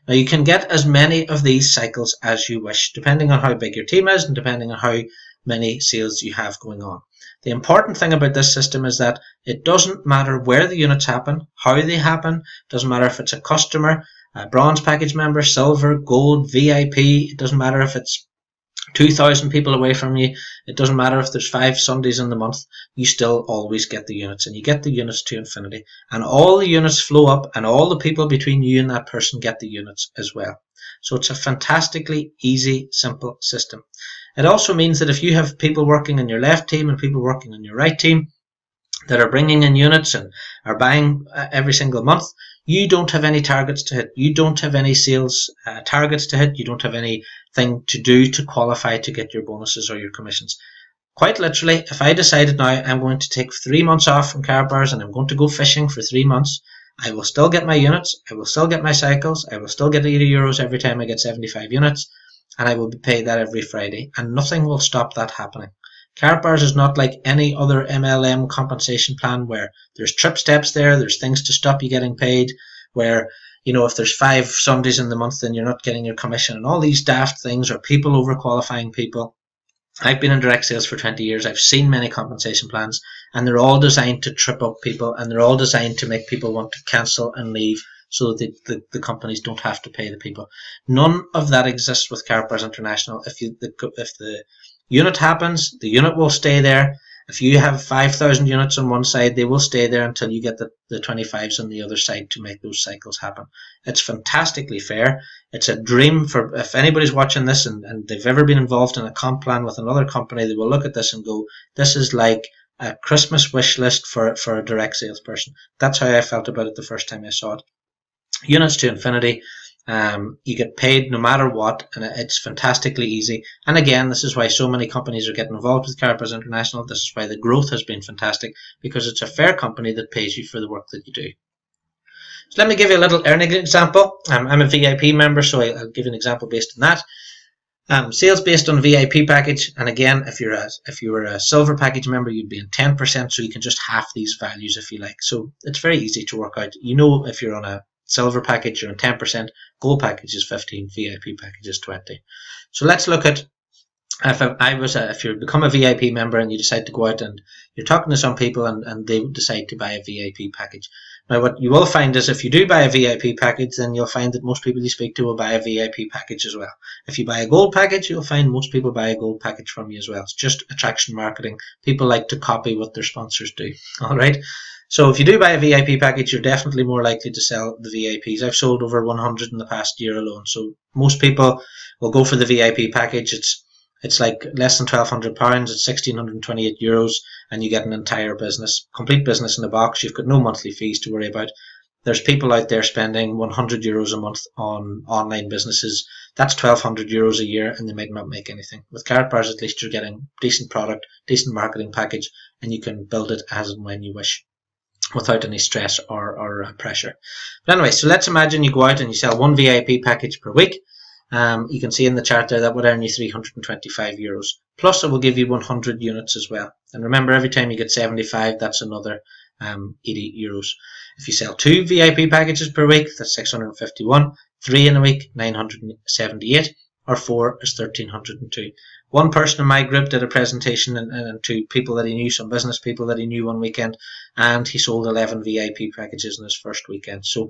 Now you can get as many of these cycles as you wish, depending on how big your team is and depending on how many sales you have going on. The important thing about this system is that it doesn't matter where the units happen, how they happen, doesn't matter if it's a customer, a bronze package member, silver, gold, VIP, it doesn't matter if it's 2,000 people away from you, it doesn't matter if there's 5 Sundays in the month, you still always get the units, and you get the units to infinity. And all the units flow up, and all the people between you and that person get the units as well. So it's a fantastically easy, simple system. It also means that if you have people working in your left team and people working in your right team that are bringing in units and are buying every single month, you don't have any targets to hit. You don't have any sales targets to hit. You don't have anything to do to qualify to get your bonuses or your commissions. Quite literally, if I decided now I'm going to take 3 months off from Karatbars and I'm going to go fishing for 3 months, I will still get my units, I will still get my cycles, I will still get 80 euros every time I get 75 units, and I will be paid that every Friday, and nothing will stop that happening. Karatbars is not like any other MLM compensation plan where there's trip steps there, there's things to stop you getting paid, where, you know, if there's 5 Sundays in the month then you're not getting your commission, and all these daft things, or people overqualifying people. I've been in direct sales for 20 years, I've seen many compensation plans, and they're all designed to trip up people, and they're all designed to make people want to cancel and leave, so that the companies don't have to pay the people. None of that exists with Karatbars International. If the unit happens, the unit will stay there. If you have 5,000 units on one side, they will stay there until you get the 25s on the other side to make those cycles happen. It's fantastically fair. It's a dream for, if anybody's watching this and they've ever been involved in a comp plan with another company, they will look at this and go, this is like a Christmas wish list for a direct salesperson. That's how I felt about it the first time I saw it. Units to infinity. You get paid no matter what, and it's fantastically easy. And again, this is why so many companies are getting involved with Karatbars International. This is why the growth has been fantastic, because it's a fair company that pays you for the work that you do. So let me give you a little earning example. I'm a VIP member, so I'll give you an example based on that. Sales based on VIP package, and again, if you were a silver package member, you'd be in 10%, so you can just half these values if you like. So it's very easy to work out. You know, if you're on a silver package, you're on 10%, gold package is 15%, VIP package is 20%. So let's look at if you become a VIP member and you decide to go out and you're talking to some people and they decide to buy a VIP package. Now what you will find is if you do buy a VIP package, then you'll find that most people you speak to will buy a VIP package as well. If you buy a gold package, you'll find most people buy a gold package from you as well. It's just attraction marketing. People like to copy what their sponsors do. Alright. So if you do buy a VIP package, you're definitely more likely to sell the VIPs. I've sold over 100 in the past year alone. So most people will go for the VIP package. It's like less than £1,200. It's 1,628 euros, and you get an entire business, complete business in the box. You've got no monthly fees to worry about. There's people out there spending 100 euros a month on online businesses. That's 1,200 euros a year, and they might not make anything. With Karatbars, at least you're getting decent product, decent marketing package, and you can build it as and when you wish, without any stress or pressure. But anyway, so let's imagine you go out and you sell one VIP package per week. You can see in the chart there that would earn you €325. Plus it will give you 100 units as well. And remember, every time you get 75, that's another €80. If you sell 2 VIP packages per week, that's 651. 3 in a week, 978. Or 4 is 1302. One person in my group did a presentation and to people that he knew, some business people that he knew one weekend, and he sold 11 VIP packages in his first weekend. So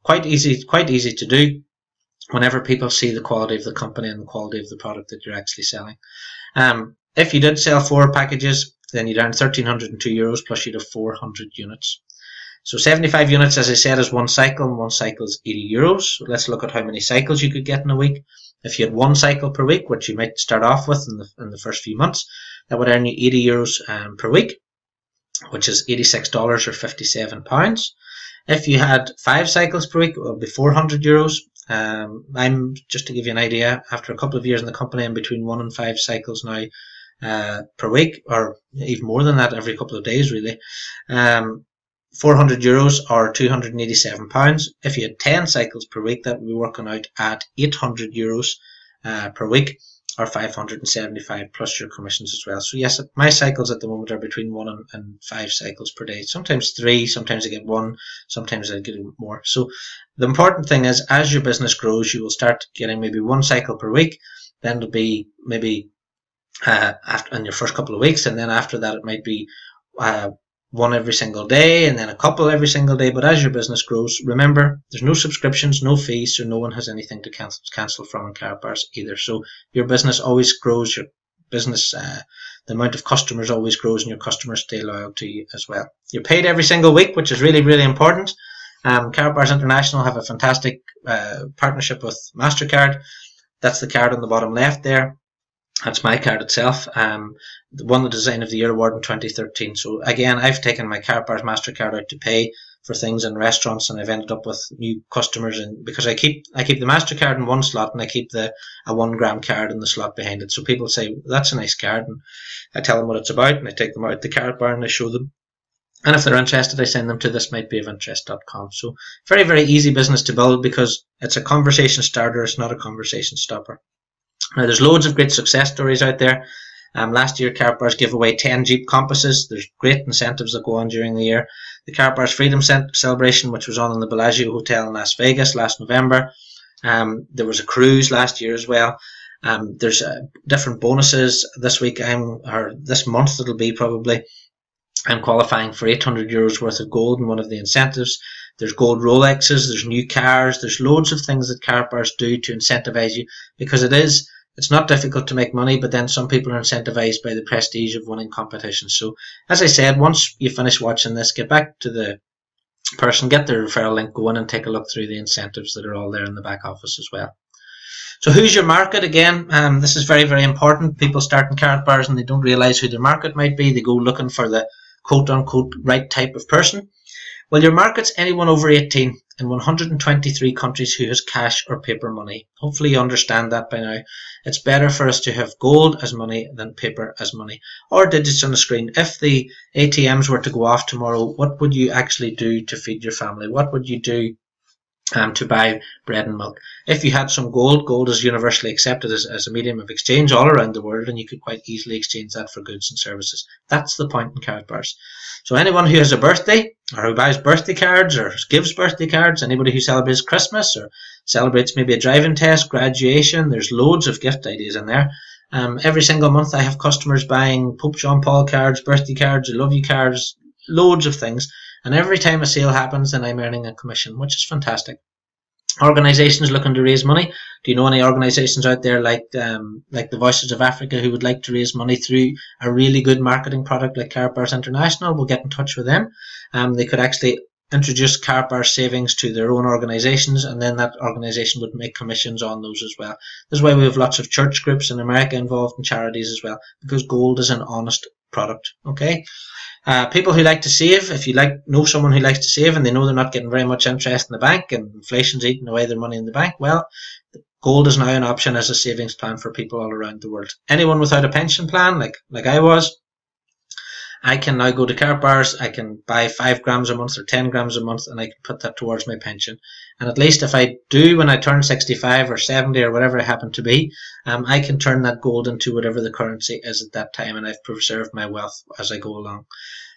quite easy to do whenever people see the quality of the company and the quality of the product that you're actually selling. If you did sell 4 packages, then you'd earn €1,302 plus you'd have 400 units. So 75 units, as I said, is one cycle, and one cycle is €80. So let's look at how many cycles you could get in a week. If you had 1 cycle per week, which you might start off with in the first few months, that would earn you €80 per week, which is $86 or £57. If you had 5 cycles per week, it would be €400. I'm just to give you an idea, after a couple of years in the company, I'm between 1 and 5 cycles now per week, or even more than that every couple of days, really. €400 or £287. If you had 10 cycles per week, that would be working out at €800 per week, or 575 plus your commissions as well. So yes, my cycles at the moment are between 1 and 5 cycles per day. Sometimes 3, sometimes I get 1, sometimes I get more. So the important thing is, as your business grows, you will start getting maybe 1 cycle per week. Then it'll be maybe after in your first couple of weeks, and then after that it might be 1 every single day, and then a couple every single day. But as your business grows, remember, there's no subscriptions, no fees, so no one has anything to cancel from in Karatbars either. So your business always grows, your business, the amount of customers always grows, and your customers stay loyal to you as well. You're paid every single week, which is really, really important. Karatbars International have a fantastic partnership with MasterCard. That's the card on the bottom left there. That's my card itself. Won the Design of the Year award in 2013. So again, I've taken my Karatbars MasterCard out to pay for things in restaurants, and I've ended up with new customers, and because I keep the MasterCard in one slot, and I keep a 1 gram card in the slot behind it. So people say, that's a nice card, and I tell them what it's about, and I take them out the Karatbar and I show them. And if they're interested, I send them to thismightbeofinterest.com. So very, very easy business to build, because it's a conversation starter, it's not a conversation stopper. Now, there's loads of great success stories out there. Last year, Karatbars gave away 10 Jeep Compasses. There's great incentives that go on during the year. The Karatbars Freedom Celebration, which was on in the Bellagio Hotel in Las Vegas last November. There was a cruise last year as well. There's different bonuses this week, or this month it'll be probably. I'm qualifying for €800 worth of gold in one of the incentives. There's gold Rolexes, there's new cars, there's loads of things that Karatbars do to incentivize you, because it's not difficult to make money, but then some people are incentivized by the prestige of winning competitions. So as I said, once you finish watching this, get back to the person, get their referral link, go in and take a look through the incentives that are all there in the back office as well. So who's your market? Again, this is very, very important. People start in Karatbars and they don't realize who their market might be. They go looking for the quote-unquote right type of person. Well, your market's anyone over 18 in 123 countries who has cash or paper money. Hopefully you understand that by now. It's better for us to have gold as money than paper as money, or digits on the screen. If the ATMs were to go off tomorrow, what would you actually do to feed your family? What would you do to buy bread and milk? If you had some gold is universally accepted as a medium of exchange all around the world, and you could quite easily exchange that for goods and services. That's the point in Karatbars. So anyone who has a birthday, or who buys birthday cards, or gives birthday cards, anybody who celebrates Christmas, or celebrates maybe a driving test, graduation, there's loads of gift ideas in there. Every single month I have customers buying Pope John Paul cards, birthday cards, I love you cards, loads of things. And every time a sale happens, then I'm earning a commission, which is fantastic. Organisations looking to raise money. Do you know any organisations out there like the Voices of Africa who would like to raise money through a really good marketing product like Karatbars International? We'll get in touch with them. They could actually introduce Karatbars savings to their own organisations, and then that organisation would make commissions on those as well. This is why we have lots of church groups in America involved in charities as well, because gold is an honest product. Okay. People who like to save, if you know someone who likes to save and they know they're not getting very much interest in the bank and inflation's eating away their money in the bank, well, gold is now an option as a savings plan for people all around the world. Anyone without a pension plan, like I was, I can now go to Karatbars, I can buy 5 grams a month or 10 grams a month, and I can put that towards my pension. And at least if I do, when I turn 65 or 70 or whatever I happen to be, I can turn that gold into whatever the currency is at that time, and I've preserved my wealth as I go along.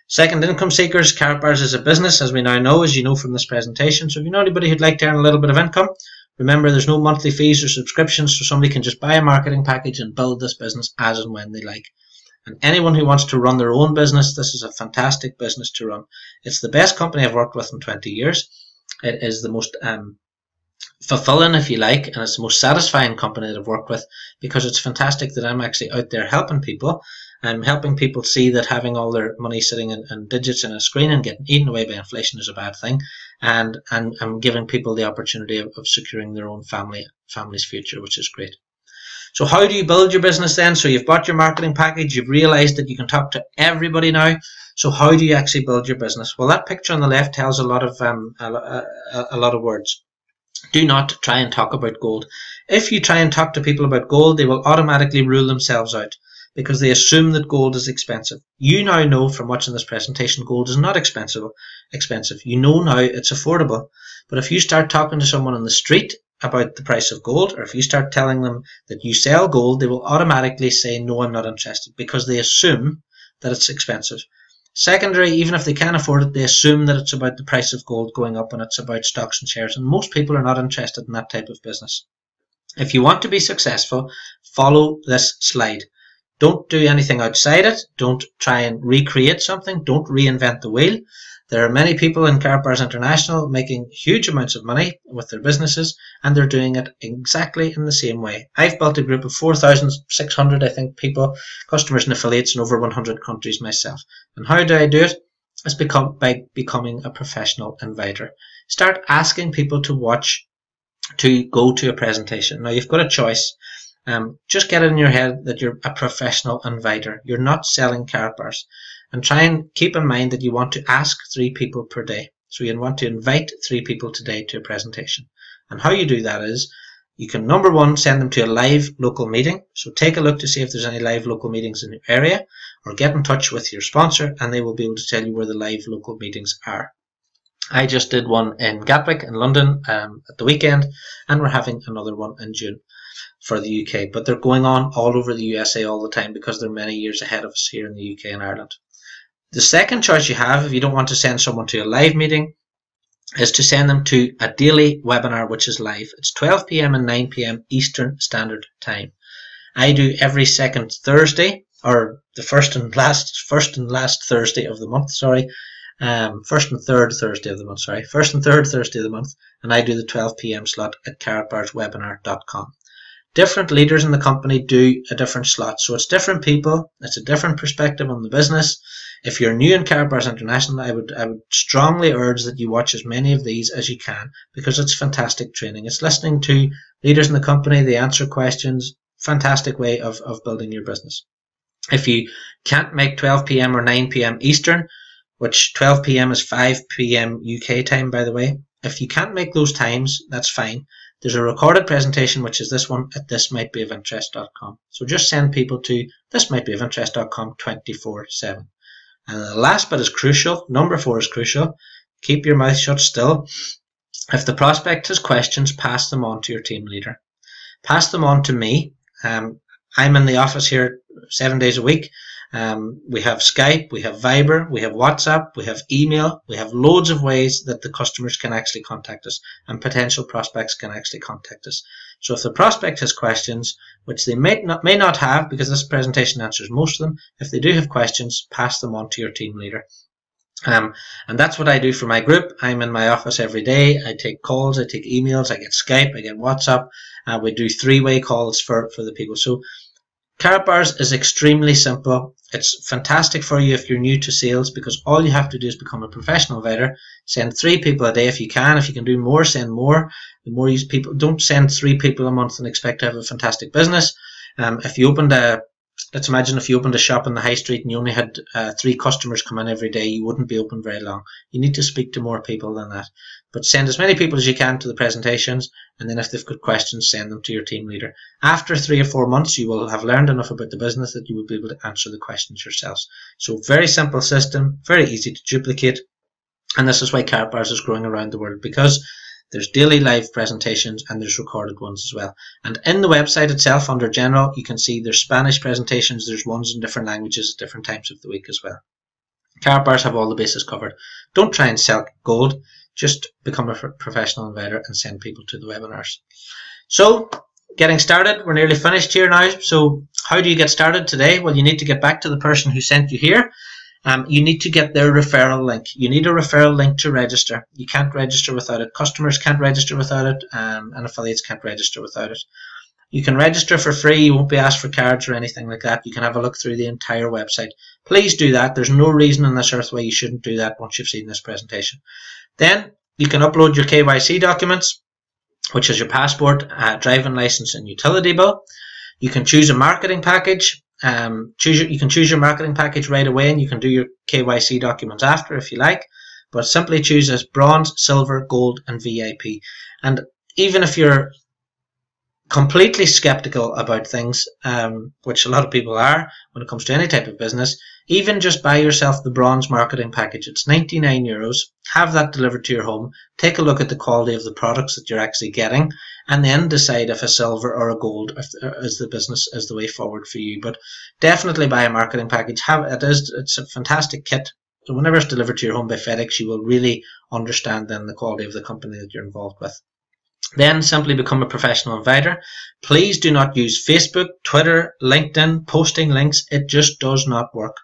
Second income seekers, Karatbars is a business, as we now know, as you know from this presentation. So if you know anybody who'd like to earn a little bit of income, remember there's no monthly fees or subscriptions, so somebody can just buy a marketing package and build this business as and when they like. And anyone who wants to run their own business, this is a fantastic business to run. It's the best company I've worked with in 20 years. It is the most fulfilling, if you like, and it's the most satisfying company that I've worked with, because it's fantastic that I'm actually out there helping people. I'm helping people see that having all their money sitting in digits in a screen and getting eaten away by inflation is a bad thing, and I'm giving people the opportunity of securing their own family's future, which is great. So how do you build your business then? So you've bought your marketing package, you've realized that you can talk to everybody now. So how do you actually build your business? Well, that picture on the left tells a lot of words. Do not try and talk about gold. If you try and talk to people about gold, they will automatically rule themselves out, because they assume that gold is expensive. You now know from watching this presentation, gold is not expensive. You know now it's affordable. But if you start talking to someone on the street about the price of gold, or if you start telling them that you sell gold, they will automatically say, no, I'm not interested, because they assume that it's expensive. Secondary, even if they can afford it, they assume that it's about the price of gold going up and it's about stocks and shares. And most people are not interested in that type of business. If you want to be successful, follow this slide. Don't do anything outside it. Don't try and recreate something. Don't reinvent the wheel. There are many people in Karatbars International making huge amounts of money with their businesses, and they're doing it exactly in the same way. I've built a group of 4,600, I think, people, customers and affiliates in over 100 countries myself. And how do I do it? It's by becoming a professional inviter. Start asking people to go to a presentation. Now, you've got a choice. Just get it in your head that you're a professional inviter. You're not selling Karatbars. And try and keep in mind that you want to ask 3 people per day. So you want to invite 3 people today to a presentation. And how you do that is, you can, number 1, send them to a live local meeting. So take a look to see if there's any live local meetings in your area, or get in touch with your sponsor and they will be able to tell you where the live local meetings are. I just did one in Gatwick in London at the weekend, and we're having another one in June for the UK. But they're going on all over the USA all the time, because they're many years ahead of us here in the UK and Ireland. The second choice you have, if you don't want to send someone to a live meeting, is to send them to a daily webinar which is live. It's 12 p.m. and 9 p.m. Eastern Standard Time. I do every second Thursday, or the first and last Thursday of the month, first and third Thursday of the month, and I do the 12 p.m. slot at karatbarswebinar.com. Different leaders in the company do a different slot, so it's different people, it's a different perspective on the business. If you're new in Karatbars International, I would strongly urge that you watch as many of these as you can, because it's fantastic training. It's listening to leaders in the company, they answer questions, fantastic way of building your business. If you can't make 12 p.m. or 9 p.m. Eastern, which 12 p.m. is 5 p.m. UK time, by the way, if you can't make those times, that's fine. There's a recorded presentation, which is this one, at thismightbeofinterest.com. So just send people to thismightbeofinterest.com 24/7. And the last bit is crucial. Number 4 is crucial. Keep your mouth shut still. If the prospect has questions, pass them on to your team leader. Pass them on to me. I'm in the office here 7 days a week. We have Skype, we have Viber, we have WhatsApp, we have email, we have loads of ways that the customers can actually contact us, and potential prospects can actually contact us. So if the prospect has questions, which they may not have, because this presentation answers most of them, if they do have questions, pass them on to your team leader. And that's what I do for my group. I'm in my office every day. I take calls, I take emails, I get Skype, I get WhatsApp. We do 3-way calls for the people. So Karatbars is extremely simple. It's fantastic for you if you're new to sales, because all you have to do is become a professional inviter. Send 3 people a day if you can. If you can do more, send more. The more you people, don't send 3 people a month and expect to have a fantastic business. If you opened a let's imagine if you opened a shop in the high street and you only had 3 customers come in every day, you wouldn't be open very long. You need to speak to more people than that. But send as many people as you can to the presentations, and then if they've got questions, send them to your team leader. After 3 or 4 months, you will have learned enough about the business that you will be able to answer the questions yourselves. So very simple system, very easy to duplicate, and this is why Karatbars is growing around the world, because there's daily live presentations and there's recorded ones as well. And in the website itself, under General, you can see there's Spanish presentations, there's ones in different languages at different times of the week as well. Karatbars have all the bases covered. Don't try and sell gold. Just become a professional inviter and send people to the webinars. So, getting started. We're nearly finished here now. So, how do you get started today? Well, you need to get back to the person who sent you here. You need to get their referral link. You need a referral link to register. You can't register without it. Customers can't register without it, and affiliates can't register without it. You can register for free. You won't be asked for cards or anything like that. You can have a look through the entire website. Please do that. There's no reason on this earth why you shouldn't do that once you've seen this presentation. Then you can upload your KYC documents, which is your passport, driving license, and utility bill. You can choose a marketing package. You can choose your marketing package right away, and you can do your KYC documents after if you like. But simply choose as bronze, silver, gold, and VIP. And even if you're completely skeptical about things, which a lot of people are when it comes to any type of business, even just buy yourself the bronze marketing package. It's €99. Have that delivered to your home. Take a look at the quality of the products that you're actually getting, and then decide if a silver or a gold is the way forward for you. But definitely buy a marketing package. It's a fantastic kit. So whenever it's delivered to your home by FedEx, you will really understand then the quality of the company that you're involved with. Then simply become a professional inviter. Please do not use Facebook, Twitter, LinkedIn, posting links. It just does not work.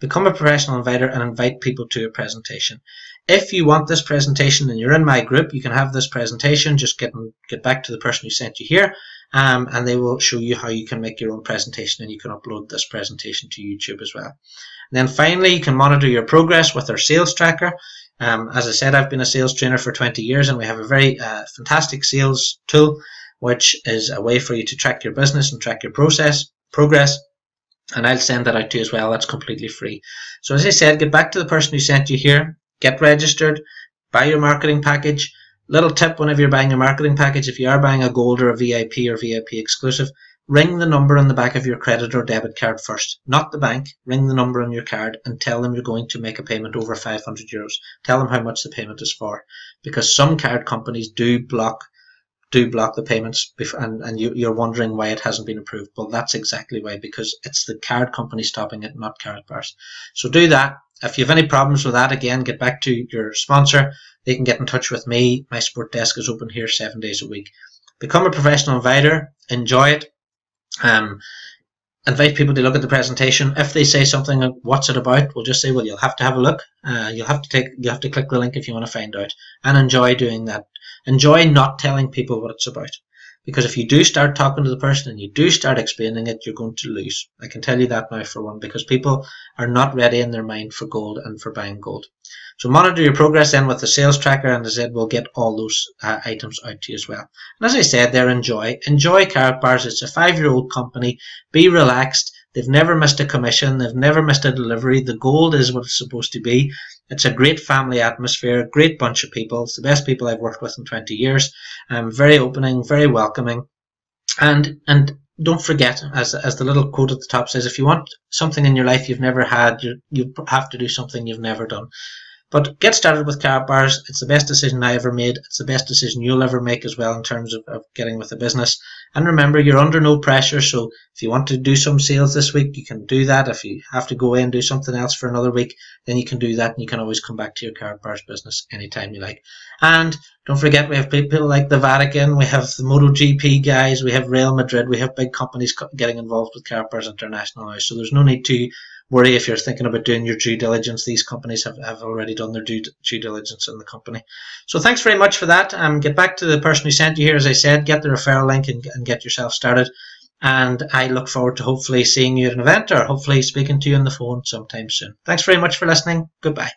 Become a professional inviter and invite people to a presentation. If you want this presentation and you're in my group, you can have this presentation. Just get back to the person who sent you here, and they will show you how you can make your own presentation, and you can upload this presentation to YouTube as well. And then finally, you can monitor your progress with our sales tracker. As I said, I've been a sales trainer for 20 years, and we have a very fantastic sales tool, which is a way for you to track your business and track your progress. And I'll send that out to you as well. That's completely free. So as I said, get back to the person who sent you here, get registered, buy your marketing package. Little tip whenever you're buying a marketing package, if you are buying a gold or a VIP or VIP exclusive, ring the number on the back of your credit or debit card first, not the bank. Ring the number on your card and tell them you're going to make a payment over €500. Tell them how much the payment is for, because some card companies do block the payments, and you're wondering why it hasn't been approved. Well, that's exactly why, because it's the card company stopping it, not Karatbars. So do that. If you have any problems with that, again, get back to your sponsor. They can get in touch with me. My support desk is open here 7 days a week. Become a professional inviter. Enjoy it. Invite people to look at the presentation. If they say something, what's it about? We'll just say, well, you'll have to have a look. You'll have to click the link if you want to find out, and enjoy doing that. Enjoy not telling people what it's about, because if you do start talking to the person and you do start explaining it, you're going to lose. I can tell you that now for one, because people are not ready in their mind for gold and for buying gold. So monitor your progress then with the sales tracker, and as I said, we'll get all those items out to you as well. And as I said there, enjoy Karatbars. It's a 5-year-old company. Be relaxed. They've never missed a commission. They've never missed a delivery. The gold is what it's supposed to be. It's a great family atmosphere, great bunch of people. It's the best people I've worked with in 20 years. Very opening, very welcoming. And don't forget, as the little quote at the top says, if you want something in your life you've never had, you have to do something you've never done. But get started with Karatbars. It's the best decision I ever made. It's the best decision you'll ever make as well in terms of getting with the business. And remember, you're under no pressure. So if you want to do some sales this week, you can do that. If you have to go away and do something else for another week, then you can do that. And you can always come back to your Karatbars business anytime you like. And don't forget, we have people like the Vatican. We have the MotoGP guys. We have Real Madrid. We have big companies getting involved with Karatbars International now. So there's no need to worry if you're thinking about doing your due diligence. These companies have already done their due diligence in the company. So thanks very much for that. Get back to the person who sent you here, as I said, get the referral link and get yourself started. And I look forward to hopefully seeing you at an event, or hopefully speaking to you on the phone sometime soon. Thanks very much for listening. Goodbye.